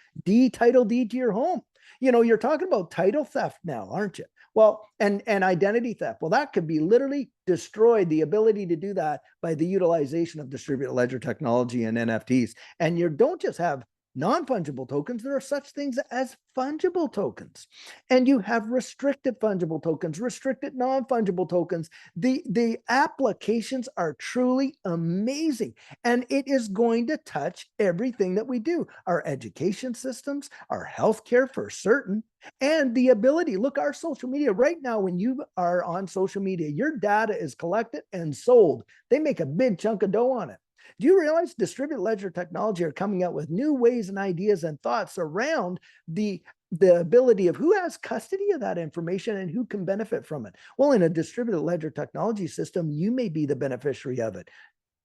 title deed to your home. You're talking about title theft now, aren't you? Well, and identity theft. Well, that could be literally destroyed, the ability to do that by the utilization of distributed ledger technology and NFTs. And you don't just have non-fungible tokens, there are such things as fungible tokens. And you have restricted fungible tokens, restricted non-fungible tokens. The applications are truly amazing. And it is going to touch everything that we do, our education systems, our healthcare for certain, and the ability, look, our social media right now, when you are on social media, your data is collected and sold. They make a big chunk of dough on it. Do you realize distributed ledger technology are coming out with new ways and ideas and thoughts around the ability of who has custody of that information and who can benefit from it? Well, in a distributed ledger technology system, you may be the beneficiary of it,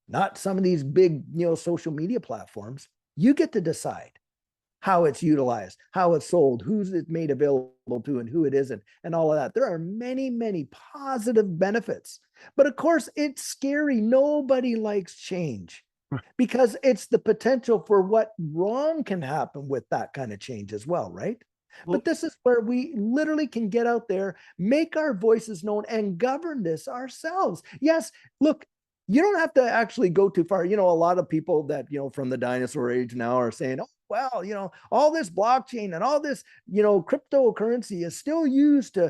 not some of these big, social media platforms. You get to decide how it's utilized, how it's sold, who's it made available to, and who it isn't, and all of that. There are many, many positive benefits. But of course, it's scary. Nobody likes change because it's the potential for what wrong can happen with that kind of change as well, right? But this is where we literally can get out there, make our voices known, and govern this ourselves. Yes, look, you don't have to actually go too far. A lot of people that, from the dinosaur age now are saying, oh, well, all this blockchain and all this, cryptocurrency is still used to,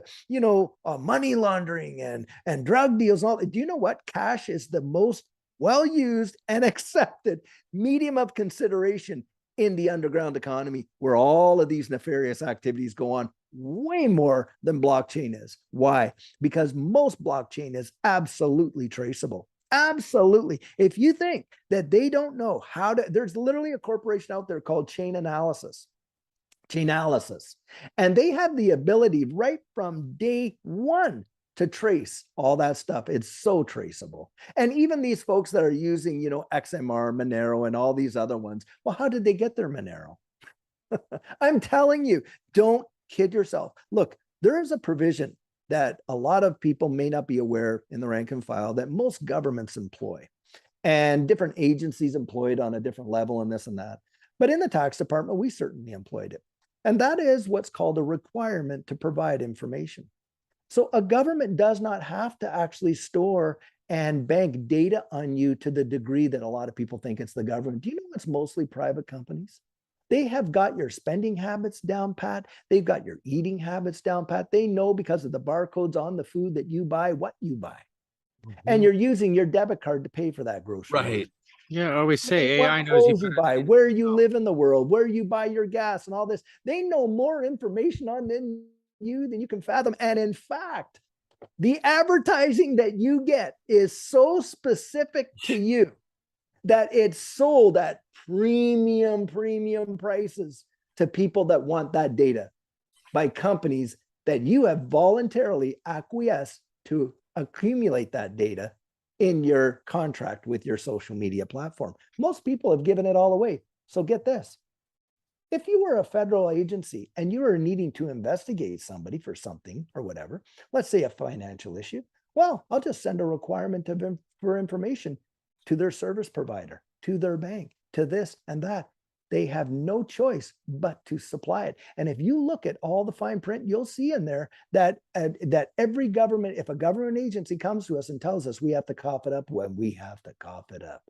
money laundering and drug deals. And all. Do you know what? Cash is the most well-used and accepted medium of consideration in the underground economy, where all of these nefarious activities go on way more than blockchain is. Why? Because most blockchain is absolutely traceable. Absolutely. If you think that they don't know how to, there's literally a corporation out there called Chainalysis. And they have the ability right from day one to trace all that stuff. It's so traceable. And even these folks that are using, XMR, Monero, and all these other ones, well, how did they get their Monero? I'm telling you, don't kid yourself. Look, there is a provision that a lot of people may not be aware in the rank and file that most governments employ, and different agencies employ it on a different level and this and that. But in the tax department, we certainly employed it. And that is what's called a requirement to provide information. So a government does not have to actually store and bank data on you to the degree that a lot of people think it's the government. Do you know it's mostly private companies? They have got your spending habits down pat. They've got your eating habits down pat. They know because of the barcodes on the food that you buy, what you buy. And you're using your debit card to pay for that grocery. Right. Yeah, I always say What AI knows clothes you buy, where you live in the world, where you buy your gas and all this. They know more information on you than you can fathom. And in fact, the advertising that you get is so specific to you that it's sold at premium prices to people that want that data by companies that you have voluntarily acquiesced to accumulate that data in your contract with your social media platform. Most people have given it all away. So get this. If you were a federal agency and you were needing to investigate somebody for something or whatever, let's say a financial issue, well, I'll just send a requirement for information to their service provider, to their bank, to this and that. They have no choice but to supply it. And if you look at all the fine print, you'll see in there that every government, if a government agency comes to us and tells us we have to cough it up, when we have to cough it up.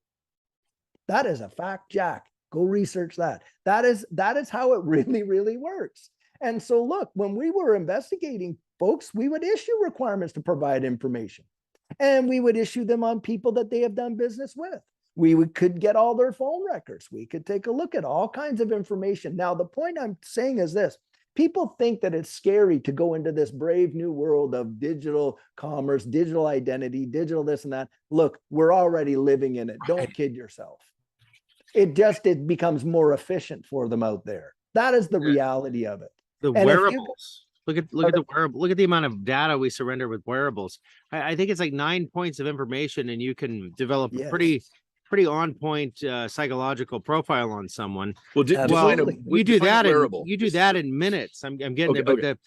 That is a fact, Jack. Go research that. That is how it really, really works. And so look, when we were investigating folks, we would issue requirements to provide information. And we would issue them on people that they have done business with. Could get all their phone records. We could take a look at all kinds of information. Now, the point I'm saying is this. People think that it's scary to go into this brave new world of digital commerce, digital identity, digital this and that. Look, we're already living in it. Don't kid yourself. It becomes more efficient for them out there. That is the reality of it. The And wearables. Look at the wearable. Look at the amount of data we surrender with wearables. I think it's like 9 points of information, and you can develop a pretty on point psychological profile on someone. Well, you do that in minutes. I'm getting there, but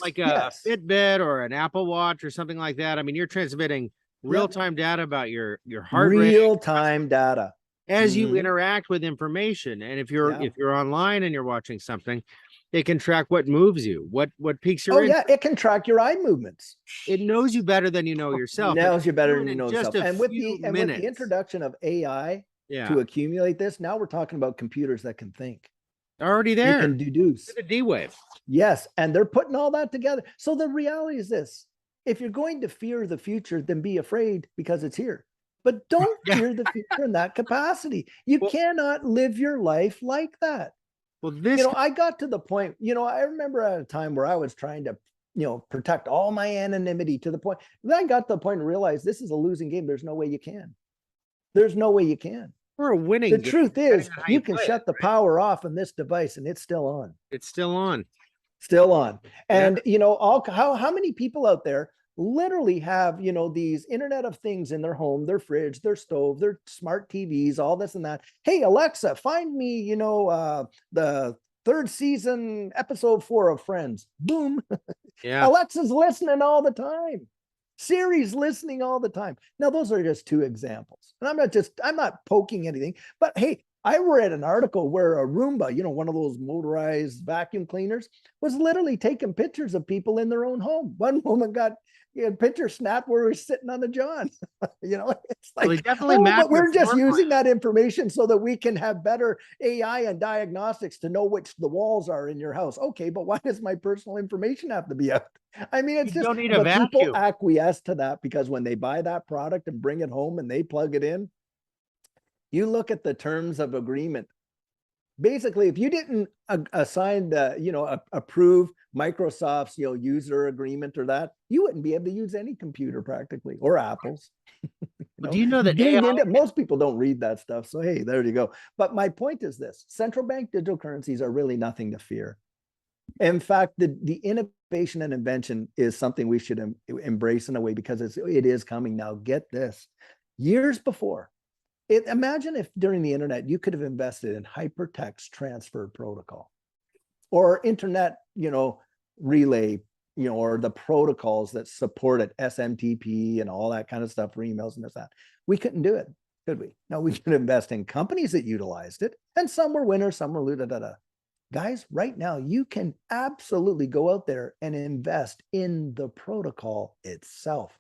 like a Fitbit or an Apple Watch or something like that. I mean, you're transmitting real-time data about your heart rate, real-time data as you interact with information. And if you're online and you're watching something, it can track what moves you, what piques your interest. It can track your eye movements. It knows you better than you know yourself. It knows you better than you know yourself. And with the introduction of AI to accumulate this, now we're talking about computers that can think. Already there. You can deduce. The D-Wave. Yes, and they're putting all that together. So the reality is this. If you're going to fear the future, then be afraid because it's here. But don't fear the future in that capacity. You cannot live your life like that. Well, I got to the point, I remember at a time where I was trying to, protect all my anonymity to the point. Then I got to the point and realized this is a losing game. There's no way you can. There's no way you can. We're a winning The game. truth is, you can shut the power off on this device and it's still on. It's still on. Still on. And, how many people out there literally have, these Internet of Things in their home, their fridge, their stove, their smart TVs, all this and that. Hey, Alexa, find me, the 3rd season, episode 4 of Friends. Boom. Yeah. Alexa's listening all the time. Siri's listening all the time. Now, those are just 2 examples. And I'm not poking anything, but hey, I read an article where a Roomba, one of those motorized vacuum cleaners, was literally taking pictures of people in their own home. One woman got a picture snapped where we're sitting on the john. It's like, but we're just using that information so that we can have better AI and diagnostics to know which the walls are in your house. Okay, but why does my personal information have to be out? I mean, it's just people acquiesce to that because when they buy that product and bring it home and they plug it in, you look at the terms of agreement. Basically, if you didn't assign approve Microsoft's, user agreement or that, you wouldn't be able to use any computer practically, or Apple's. Do you know that most people don't read that stuff? So, hey, there you go. But my point is this: central bank digital currencies are really nothing to fear. In fact, the innovation and invention is something we should embrace in a way because it is coming now. Get this: years before. Imagine if during the internet, you could have invested in hypertext transfer protocol or internet, relay, or the protocols that support it, SMTP and all that kind of stuff for emails and this, that. We couldn't do it, could we? No, we could invest in companies that utilized it, and some were winners, some were losers. Guys, right now, you can absolutely go out there and invest in the protocol itself.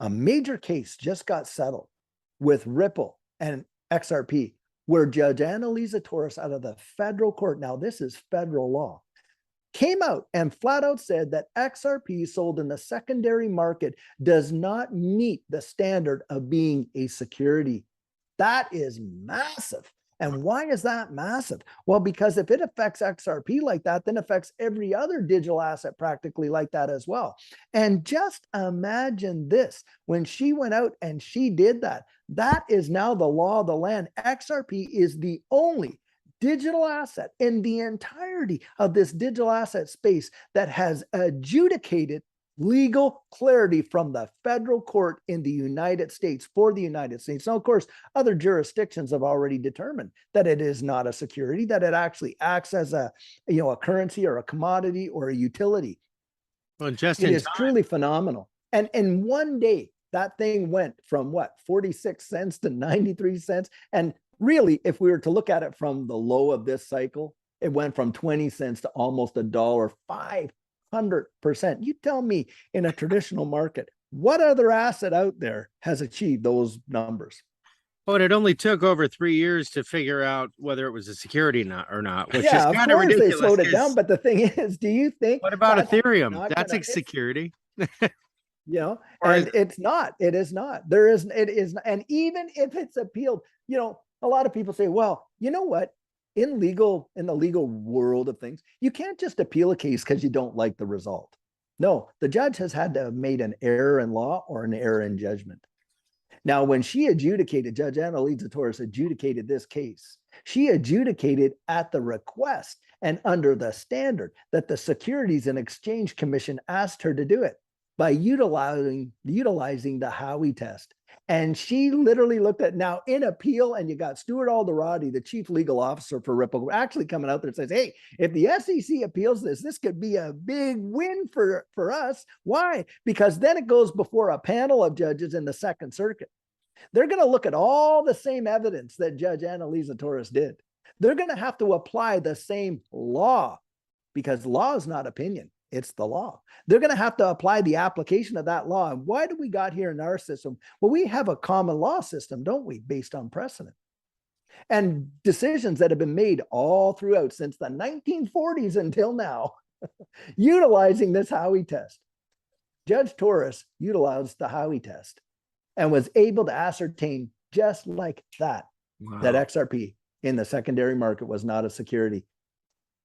A major case just got settled with Ripple and XRP, where Judge Annalisa Torres out of the federal court, now this is federal law, came out and flat out said that XRP sold in the secondary market does not meet the standard of being a security. That is massive. And why is that massive? Well, because if it affects XRP like that, then it affects every other digital asset practically like that as well. And just imagine this, when she went out and she did that, that is now the law of the land. XRP is the only digital asset in the entirety of this digital asset space that has adjudicated legal clarity from the federal court in the United States for the United States. Now, of course, other jurisdictions have already determined that it is not a security, that it actually acts as a currency or a commodity or a utility. Well, it is truly phenomenal. And in one day, that thing went from 46 cents to 93 cents. And really, if we were to look at it from the low of this cycle, it went from 20 cents to almost $1, 500%. You tell me, in a traditional market, what other asset out there has achieved those numbers? But it only took over 3 years to figure out whether it was a security or not, which is Yeah, of kind of course they ridiculous. slowed it down. 'Cause But the thing is, do you think what about that's Ethereum? not That's gonna- a security. you know, Or is and it's not, it is not, there is, it is, and even if it's appealed, you know, a lot of people say, well, you know what, in the legal world of things, you can't just appeal a case because you don't like the result. No, the judge has had to have made an error in law or an error in judgment. Now, when she adjudicated, Judge Annalisa Torres adjudicated this case, she adjudicated at the request and under the standard that the Securities and Exchange Commission asked her to do it by utilizing the Howey test. And she literally looked at, now in appeal, and you got Stuart Alderati, the chief legal officer for Ripple, actually coming out there and says, hey, if the SEC appeals this could be a big win for us. Why? Because then it goes before a panel of judges in the Second Circuit. They're going to look at all the same evidence that Judge Annalisa Torres did. They're going to have to apply the same law, because law is not opinion. It's the law. They're going to have to apply the application of that law. And why do we got here in our system? Well, we have a common law system, don't we, based on precedent and decisions that have been made all throughout since the 1940s until now, utilizing this Howey test. Judge Torres utilized the Howey test and was able to ascertain just like that, that XRP in the secondary market was not a security.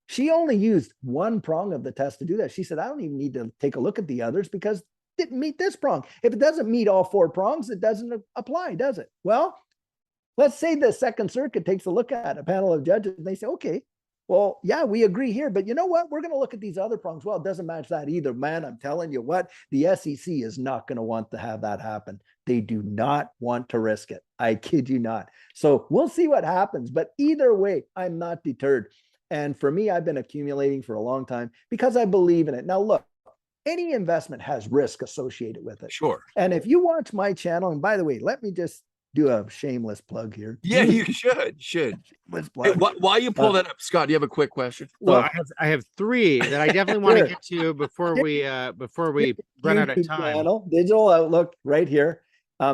She only used one prong of the test to do that. She said, I don't even need to take a look at the others because it didn't meet this prong. If it doesn't meet all four prongs, it doesn't apply, does it? Well, let's say the Second Circuit takes a look at a panel of judges and they say, okay, well, yeah, we agree here, but you know what? We're going to look at these other prongs. Well, it doesn't match that either. Man, I'm telling you what, the SEC is not going to want to have that happen. They do not want to risk it. I kid you not. So we'll see what happens. But either way, I'm not deterred. And for me, I've been accumulating for a long time because I believe in it. Now, look, any investment has risk associated with it. Sure. And if you watch my channel, and by the way, let me just do a shameless plug here. Yeah, you should. Shameless Hey, plug. while you pull that up, Scott, do you have a quick question? Well, I have three that I definitely want to Sure. get to before we run out of YouTube time. channel, Digital Outlook, right here.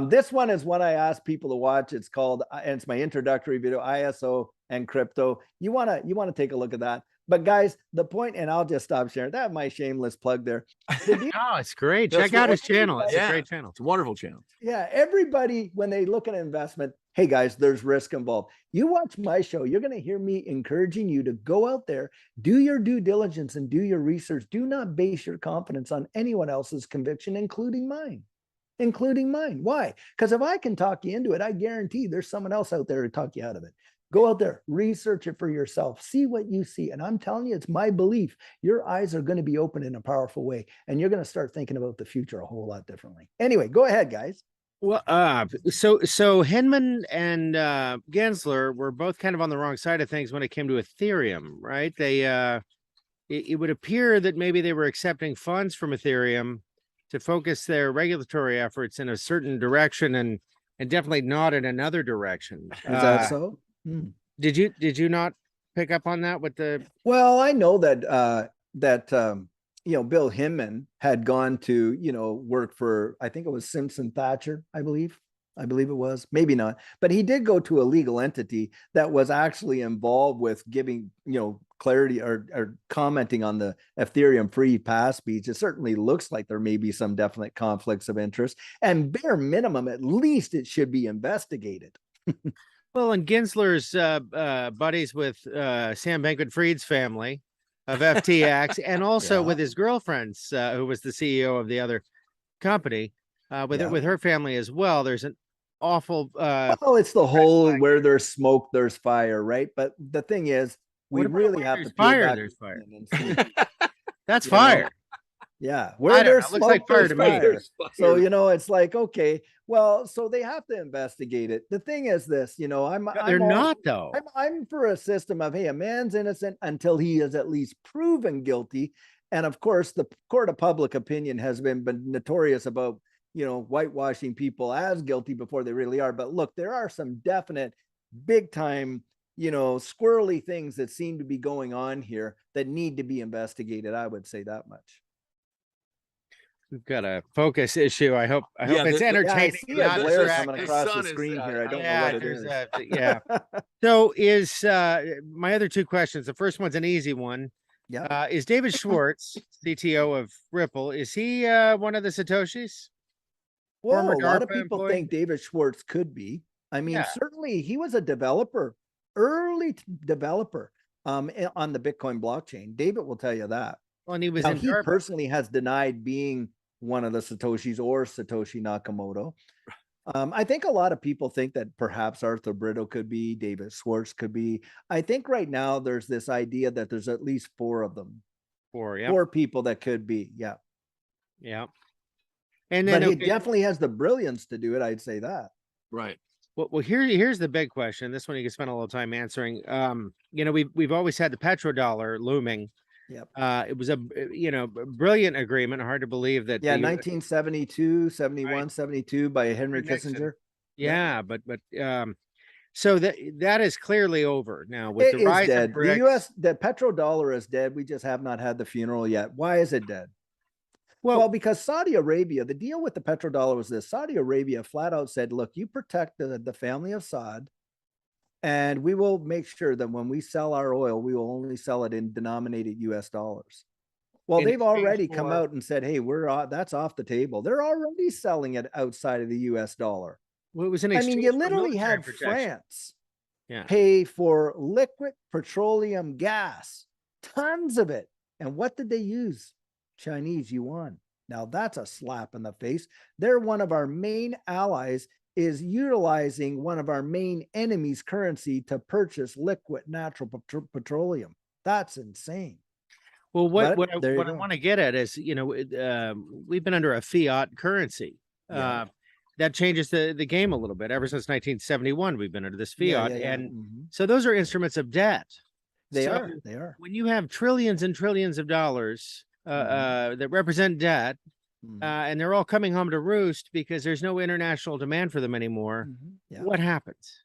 This one is one I ask people to watch. It's called, and it's my introductory video, ISO and crypto. You wanna take a look at that. But guys, the point, and I'll just stop sharing. That's my shameless plug there. Oh, it's great. That's Check out his what- channel. It's yeah. a great channel. It's a wonderful channel. Yeah, everybody, when they look at investment, hey guys, there's risk involved. You watch my show, you're going to hear me encouraging you to go out there, do your due diligence and do your research. Do not base your confidence on anyone else's conviction, including mine. Why? Because if I can talk you into it, I guarantee there's someone else out there to talk you out of it. Go out there, research it for yourself, see what you see. And I'm telling you, it's my belief, your eyes are going to be open in a powerful way, and you're going to start thinking about the future a whole lot differently. Anyway, go ahead, guys. Well, so Hinman and Gensler were both kind of on the wrong side of things when it came to Ethereum, right? They it would appear that maybe they were accepting funds from Ethereum to focus their regulatory efforts in a certain direction and definitely not in another direction. Is that so? Did you not pick up on that with the? Well, I know that Bill Hinman had gone to work for, I think it was Simpson Thatcher, I believe it was, maybe not, but he did go to a legal entity that was actually involved with giving clarity or commenting on the Ethereum free pass speech. It certainly looks like there may be some definite conflicts of interest, and bare minimum, at least it should be investigated. Well, and Gensler's buddies with Sam Bankman-Fried's family of FTX, and also with his girlfriend's, who was the CEO of the other company, with her family as well. There's an awful. Well, it's the whole where there's smoke, there's fire, right? But the thing is, we really have to peel back There's fire. and see, That's fire. Yeah, I where don't there's know. It looks like smoke, fire there's to me. fire. So it's like, okay, well, so they have to investigate it. The thing is this, They're I'm not though. I'm for a system of, hey, a man's innocent until he is at least proven guilty. And of course, the court of public opinion has been notorious about, whitewashing people as guilty before they really are. But look, there are some definite big time, you know, squirrely things that seem to be going on here that need to be investigated. I would say that much. We've got a focus issue. I hope Yeah, it's the- Yeah, I entertaining. see Yeah, a the- glare the- coming the across the sun is, screen here. I don't know yeah, what it there's is. yeah. So is my other two questions. The first one's an easy one. Yeah. Is David Schwartz, CTO of Ripple, is he one of the Satoshis? Well, Former a lot of DARPA people employee? think David Schwartz could be. I mean, Yeah. certainly he was a developer, early developer on the Bitcoin blockchain. David will tell you that. Well, and he was Now, in he DARPA. personally has denied being one of the Satoshis or Satoshi Nakamoto. I think a lot of people think that perhaps Arthur Britto could be, David Schwartz could be. I think right now there's this idea that there's at least four of them, Yeah. four people that could be. Yeah. Yeah. And then But he okay, definitely has the brilliance to do it. I'd say that. Right. well, here's the big question. This one you can spend a little time answering. You know, we've always had the petrodollar looming. Yep. It was a brilliant agreement. Hard to believe that. Yeah, the 1972, 71, 72 by Henry Nixon. Kissinger. Yeah, but so that is clearly over now with It the is rise dead. of The BRICS. US, the petrodollar is dead. We just have not had the funeral yet. Why is it dead? Well, Well, because Saudi Arabia, the deal with the petrodollar was this. Saudi Arabia flat out said, look, you protect the family of Saud, and we will make sure that when we sell our oil, we will only sell it in denominated US dollars. Well, in they've exchange already come for- out and said, hey, that's off the table. They're already selling it outside of the US dollar. Well, it was an I exchange mean, you for literally military had protection. France Yeah. pay for liquid petroleum gas, tons of it. And what did they use? Chinese yuan. Now that's a slap in the face. They're one of our main allies, is utilizing one of our main enemies' currency to purchase liquid natural petroleum. That's insane. Well, what But there you I go. want to get at is, we've been under a fiat currency. Yeah. That changes the game a little bit. Ever since 1971, we've been under this fiat, and Mhm. so those are instruments of debt. They So are. They are. when you have trillions and trillions of dollars that represent debt, Mhm. and they're all coming home to roost because there's no international demand for them anymore, Mhm. Yeah. what happens?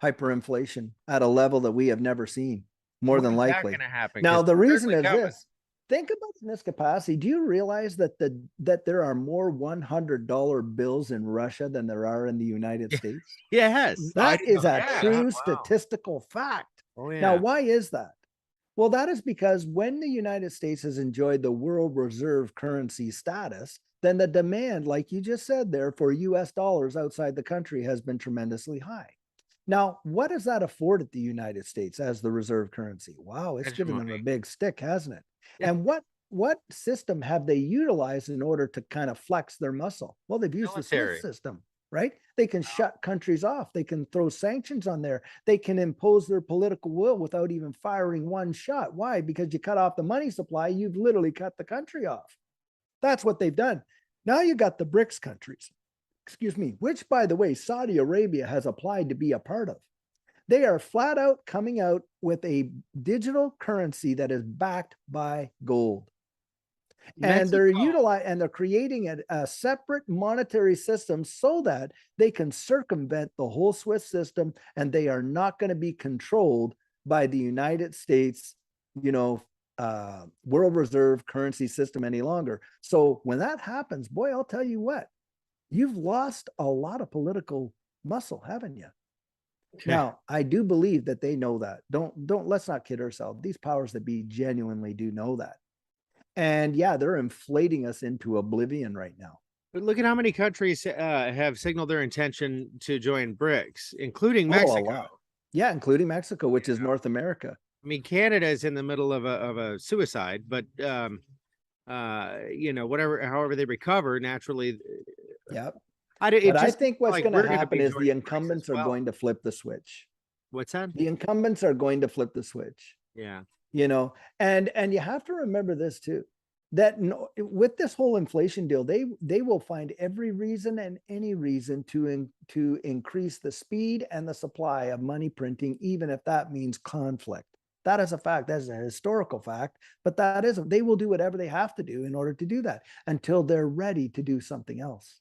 Hyperinflation at a level that we have never seen, more When than is that likely. gonna happen? Now, 'Cause the it's reason certainly is coming. this. Think about it in this capacity. Do you realize that there are more $100 bills in Russia than there are in the United States? Yes. That didn't is know a that. true Wow. statistical fact. Oh Now, yeah. why is that? Well, that is because when the United States has enjoyed the world reserve currency status, then the demand, like you just said there, for US dollars outside the country has been tremendously high. Now, what has that afforded the United States as the reserve currency? Wow, it's Hedge given them money. a big stick, hasn't it? Yeah. And what system have they utilized in order to kind of flex their muscle? Well, they've used the Military. SWIFT system, right? They can shut countries off. They can throw sanctions on there. They can impose their political will without even firing one shot. Why? Because you cut off the money supply, you've literally cut the country off. That's what they've done. Now you got the BRICS countries, which, by the way, Saudi Arabia has applied to be a part of. They are flat out coming out with a digital currency that is backed by gold. And they're creating a separate monetary system so that they can circumvent the whole SWIFT system, and they are not going to be controlled by the United States, world reserve currency system any longer. So when that happens, boy, I'll tell you what, you've lost a lot of political muscle, haven't you? Okay. Now, I do believe that they know that. Let's not kid ourselves. These powers that be genuinely do know that. And yeah, they're inflating us into oblivion right now. But look at how many countries have signaled their intention to join BRICS, including A Mexico. lot. Yeah, including Mexico, which is North America. I mean, Canada is in the middle of a suicide, but however they recover naturally. Yeah. It I just think what's like going we're to gonna happen be is the joining BRICS as incumbents are well. going to flip the switch. What's that? The incumbents are going to flip the switch. Yeah. And you have to remember this too, that with this whole inflation deal, they will find every reason and any reason to increase the speed and the supply of money printing, even if that means conflict. That is a fact. That is a historical fact, but they will do whatever they have to do in order to do that until they're ready to do something else.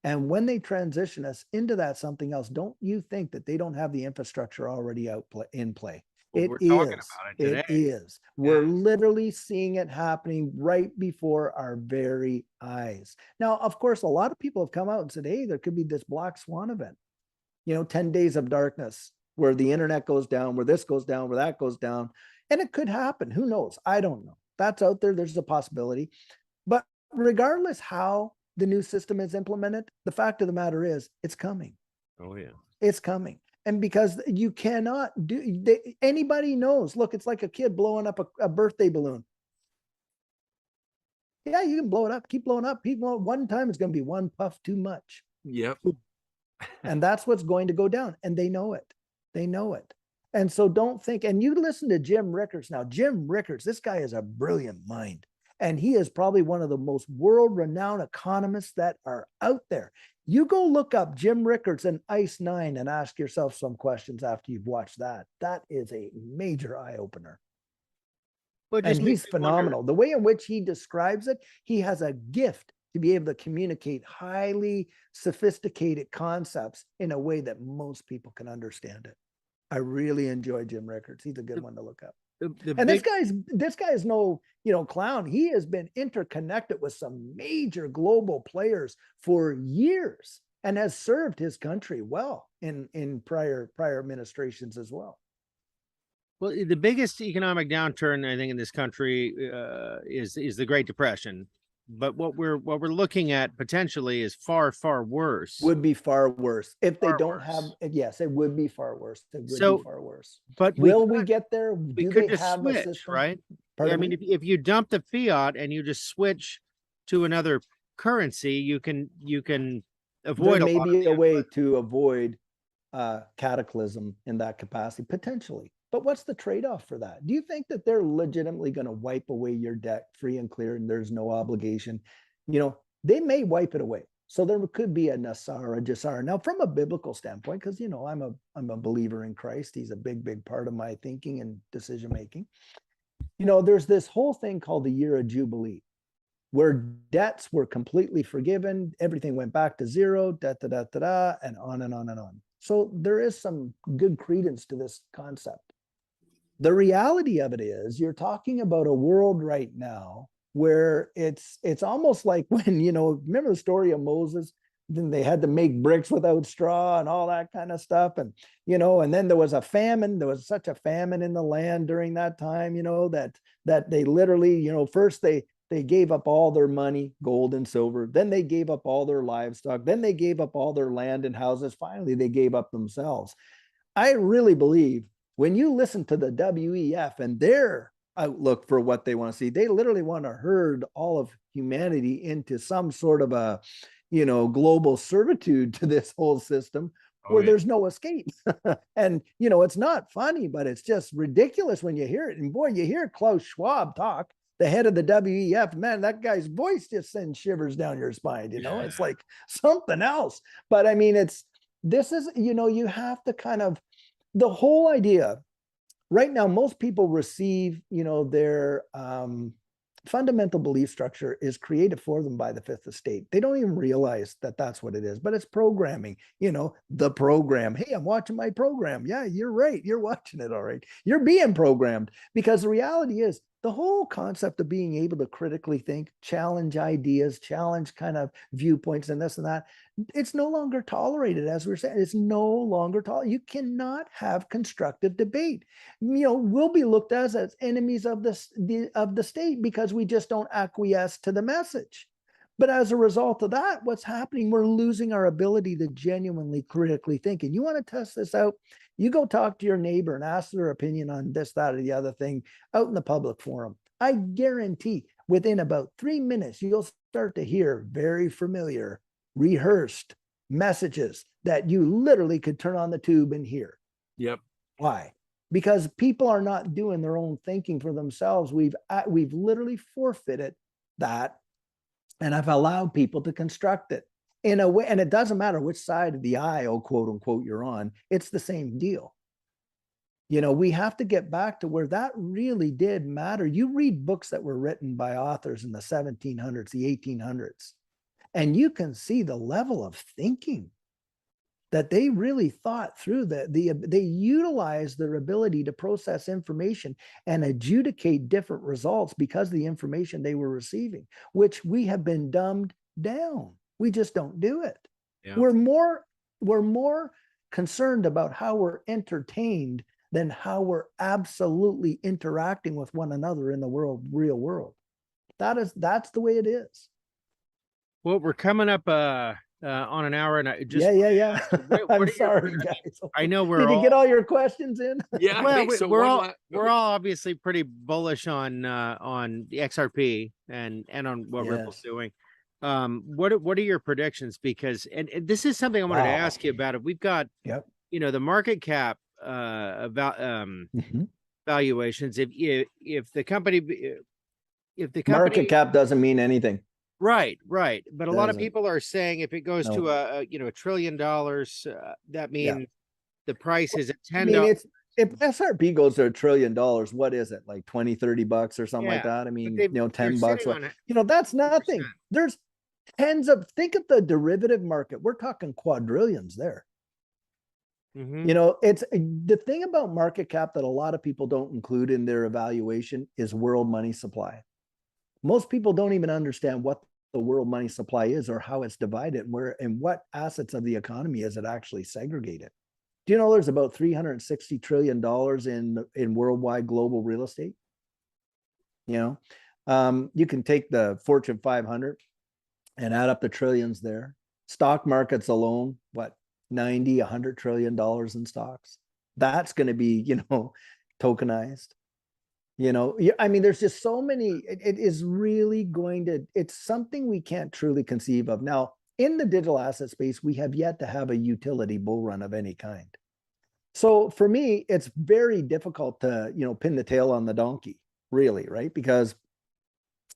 And when they transition us into that something else, don't you think that they don't have the infrastructure already in play? Well, we're talking about it today. It is. We're literally seeing it happening right before our very eyes. Now, of course, a lot of people have come out and said, hey, there could be this black swan event, 10 days of darkness where the internet goes down, where this goes down, where that goes down. And it could happen. Who knows? I don't know. That's out there. There's a possibility. But regardless how the new system is implemented, the fact of the matter is it's coming. Oh, yeah. It's coming. And because you cannot anybody knows, look, it's like a kid blowing up a birthday balloon. Yeah, you can blow it up, keep blowing up. One time it's going to be one puff too much. Yep. And that's what's going to go down. And they know it. They know it. And so don't think, and you listen to Jim Rickards now. Jim Rickards, this guy is a brilliant mind. And he is probably one of the most world-renowned economists that are out there. You go look up Jim Rickards and Ice 9 and ask yourself some questions after you've watched that. That is a major eye-opener. And he's phenomenal. The way in which he describes it, he has a gift to be able to communicate highly sophisticated concepts in a way that most people can understand it. I really enjoy Jim Rickards. He's a good one to look up. This guy is no, clown. He has been interconnected with some major global players for years and has served his country well in prior administrations as well. Well, the biggest economic downturn, I think, in this country is the Great Depression. But what we're looking at potentially is far, far worse. Would be far worse if they don't have. Yes, it would be far worse. It would be far worse. But will we get there? We could just switch, right? I mean, if you dump the fiat and you just switch to another currency, you can avoid. There may be a way to avoid cataclysm in that capacity potentially. But what's the trade-off for that? Do you think that they're legitimately going to wipe away your debt free and clear and there's no obligation? They may wipe it away. So there could be a Nasara, Jasara. Now, from a biblical standpoint, because, I'm a believer in Christ. He's a big, big part of my thinking and decision-making. There's this whole thing called the year of Jubilee, where debts were completely forgiven. Everything went back to zero, and on and on and on. So there is some good credence to this concept. The reality of it is you're talking about a world right now where it's almost like when, remember the story of Moses? Then they had to make bricks without straw and all that kind of stuff. And, and then there was a famine. There was such a famine in the land during that time, that they literally, first they gave up all their money, gold and silver. Then they gave up all their livestock. Then they gave up all their land and houses. Finally, they gave up themselves. I really believe when you listen to the WEF and their outlook for what they want to see, they literally want to herd all of humanity into some sort of a, global servitude to this whole system where there's no escape. And, it's not funny, but it's just ridiculous when you hear it. And boy, you hear Klaus Schwab talk, the head of the WEF, man, that guy's voice just sends shivers down your spine. It's like something else. But I mean, you have to kind of, the whole idea right now, most people receive, their fundamental belief structure is created for them by the fifth estate. They don't even realize that that's what it is, but it's programming, the program. Hey, I'm watching my program. Yeah, you're right. You're watching it. All right. You're being programmed, because the reality is the whole concept of being able to critically think, challenge ideas, challenge kind of viewpoints and this and that, it's no longer tolerated. As we're saying, it's no longer tolerated. You cannot have constructive debate. We'll be looked at as enemies of the state because we just don't acquiesce to the message. But as a result of that, what's happening, we're losing our ability to genuinely critically think. And you want to test this out? You go talk to your neighbor and ask their opinion on this, that, or the other thing out in the public forum. I guarantee within about 3 minutes, you'll start to hear very familiar, rehearsed messages that you literally could turn on the tube and hear. Yep. Why? Because people are not doing their own thinking for themselves. We've literally forfeited that, and I've allowed people to construct it in a way, and it doesn't matter which side of the aisle, quote unquote, you're on, it's the same deal. We have to get back to where that really did matter. You read books that were written by authors in the 1700s, the 1800s, And you can see the level of thinking that they really thought through, they utilized their ability to process information and adjudicate different results because of the information they were receiving, which we have been dumbed down. We just don't do it. Yeah. We're more concerned about how we're entertained than how we're absolutely interacting with one another in the real world. That's the way it is. Well, we're coming up on an hour, and I just Yeah. what I'm are your sorry, predictions? guys. I know Did we're you all get all your questions in? Yeah, I well, think so. we're One all obviously pretty bullish on the XRP and on what Ripple's Yes. doing. What are your predictions? Because and this is something I wanted to Wow. ask you about. If we've got Yep. the market cap about Mhm. valuations, if the company Market cap doesn't mean anything. right, but a lot of Doesn't. people are saying if it goes to No. $1 trillion, that means the price is at I $10. mean, if SRP goes to $1 trillion, what is it, like 20, 30 bucks or something like Yeah, that? I mean, they're 10 bucks. sitting on it. That's nothing. There's think of the derivative market. We're talking quadrillions there. Mhm. It's the thing about market cap that a lot of people don't include in their evaluation is world money supply. Most people don't even understand what the world money supply is or how it's divided and what assets of the economy is it actually segregated. Do you know there's about $360 trillion in worldwide global real estate? You can take the Fortune 500 and add up the trillions there. Stock markets alone, what, 90, $100 trillion in stocks. That's going to be, tokenized. I mean, there's just so many, it is really it's something we can't truly conceive of. Now, in the digital asset space, we have yet to have a utility bull run of any kind. So for me, it's very difficult to, pin the tail on the donkey, really, right? Because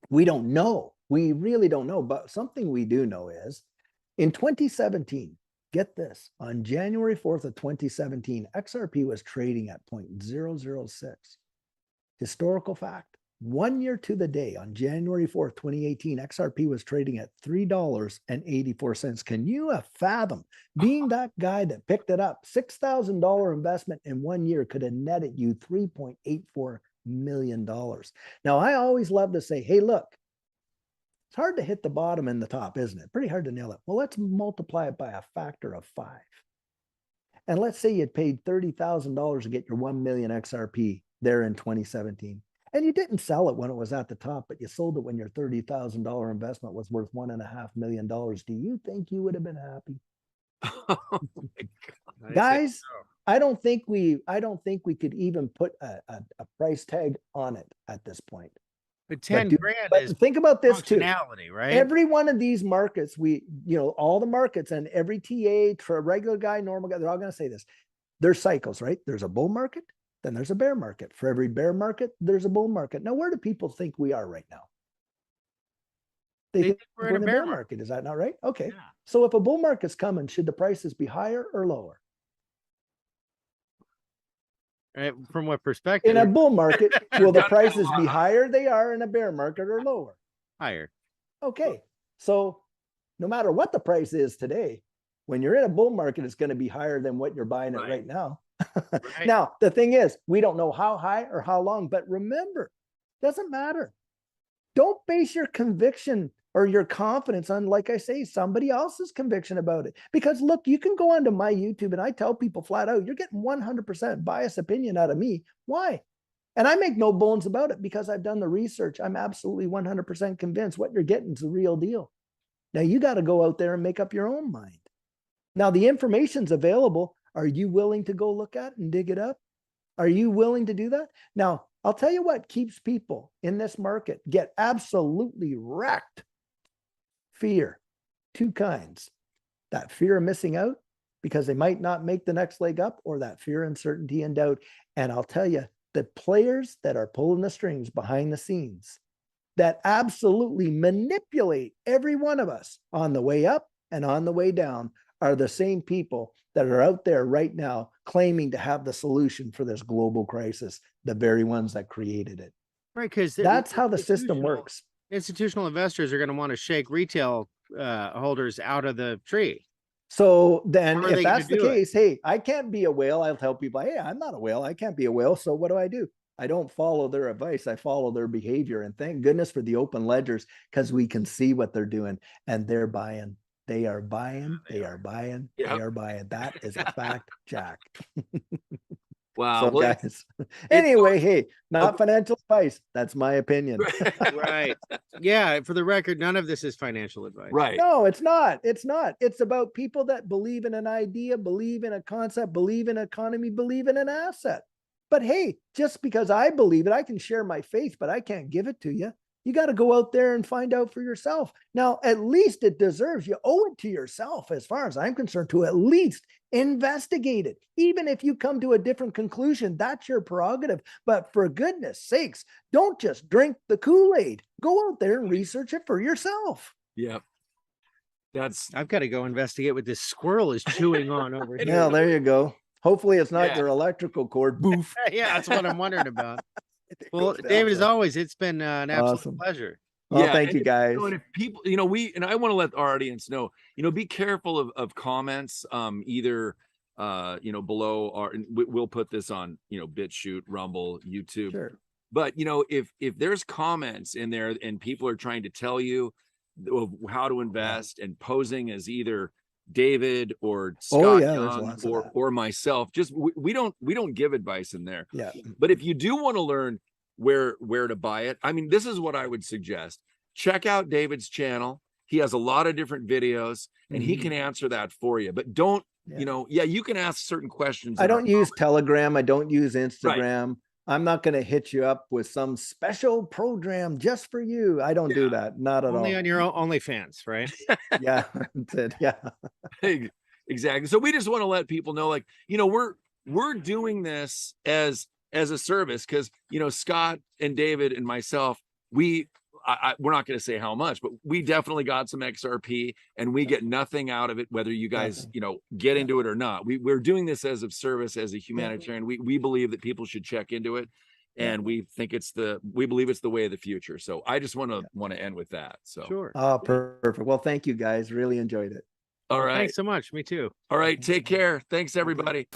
we don't know. We really don't know. But something we do know is in 2017, get this, on January 4th of 2017, XRP was trading at 0.006. Historical fact, 1 year to the day on January 4th, 2018, XRP was trading at $3.84. Can you fathom being that guy that picked it up? $6,000 investment in 1 year could have netted you $3.84 million. Now, I always love to say, hey, look, it's hard to hit the bottom and the top, isn't it? Pretty hard to nail it. Well, let's multiply it by a factor of 5. And let's say you paid $30,000 to get your 1 million XRP there in 2017. And you didn't sell it when it was at the top, but you sold it when your $30,000 investment was worth $1.5 million. Do you think you would have been happy? Oh my God. Guys, I don't think we could even put a price tag on it at this point. But 10 grand is think about this too. functionality, right? Every one of these markets, all the markets and every TA, for a regular guy, normal guy, they're all going to say this. There's cycles, right? There's a bull market, then there's a bear market. For every bear market, there's a bull market. Now, where do people think we are right now? They think we're in a bear market. Is that not right? Okay. Yeah. So if a bull market's coming, should the prices be higher or lower? Right. From what perspective? In a bull market, will the prices be higher they are in a bear market or lower? Higher. Okay. So no matter what the price is today, when you're in a bull market, it's going to be higher than what you're buying it right now. Right. Now, the thing is, we don't know how high or how long, but remember, doesn't matter. Don't base your conviction or your confidence on, like I say, somebody else's conviction about it. Because look, you can go onto my YouTube and I tell people flat out, you're getting 100% biased opinion out of me. Why? And I make no bones about it because I've done the research. I'm absolutely 100% convinced what you're getting is the real deal. Now you got to go out there and make up your own mind. Now the information's available. Are you willing to go look at and dig it up? Are you willing to do that? Now, I'll tell you what keeps people in this market get absolutely wrecked. Fear. Two kinds. That fear of missing out because they might not make the next leg up, or that fear, uncertainty, and doubt. And I'll tell you, the players that are pulling the strings behind the scenes that absolutely manipulate every one of us on the way up and on the way down are the same people that are out there right now claiming to have the solution for this global crisis, the very ones that created it. Right, because that's how the system works. Institutional investors are going to want to shake retail holders out of the tree. So then How are if they gonna that's the do it? case, hey, I can't be a whale. I'll tell people, hey, I'm not a whale. I can't be a whale. So what do? I don't follow their advice. I follow their behavior. And thank goodness for the open ledgers, because we can see what they're doing and they're buying. They are buying. They are buying. They Yep. are buying. That is a fact, Jack. Wow. So Well, guys, anyway, hey, not financial advice. That's my opinion. Right. Yeah. For the record, none of this is financial advice. right. No, it's not. It's not. It's about people that believe in an idea, believe in a concept, believe in economy, believe in an asset. But hey, just because I believe it, I can share my faith, but I can't give it to you. You got to go out there and find out for yourself. Now, at least it deserves, you owe it to yourself, as far as I'm concerned, to at least investigate it. Even if you come to a different conclusion, that's your prerogative. But for goodness sakes, don't just drink the Kool-Aid. Go out there and research it for yourself. Yep. That's I've got to go investigate what this squirrel is chewing on over here. Yeah, there you go. Hopefully it's not Yeah. your electrical cord. Boof. Yeah, that's what I'm wondering about. It Well, goes down David, as there. always, it's been an absolute Awesome. pleasure. Well, Yeah, thank and you guys. and if people, I want to let our audience know, be careful of comments, either, below our, and we'll put this on, BitChute, Rumble, YouTube. Sure. But, if there's comments in there and people are trying to tell you of how to invest and posing as either David or Scott yeah, there's Young lots of that. or myself, just we don't give advice in there. Yeah. But if you do want to learn where to buy it, I mean, this is what I would suggest. Check out David's channel. He has a lot of different videos and he can answer that for you. But don't, Yeah. you can ask certain questions. I in our don't use comments. Telegram. I don't use Instagram. I'm not going to hit you up with some special program just for you. I don't do that. Not at Only all. on your own OnlyFans, right? Yeah. That's it. Yeah. Exactly. So we just want to let people know, like, we're doing this as a service because, Scott and David and myself, we're not going to say how much, but we definitely got some XRP and we get nothing out of it, whether you guys, get into it or not. We're doing this as a service, as a humanitarian. We believe that people should check into it. And we think we believe it's the way of the future. So I just want to end with that. So Sure. Oh, perfect. Well, thank you guys. Really enjoyed it. all right. Thanks so much. Me too. All right. Take care. Thanks, everybody.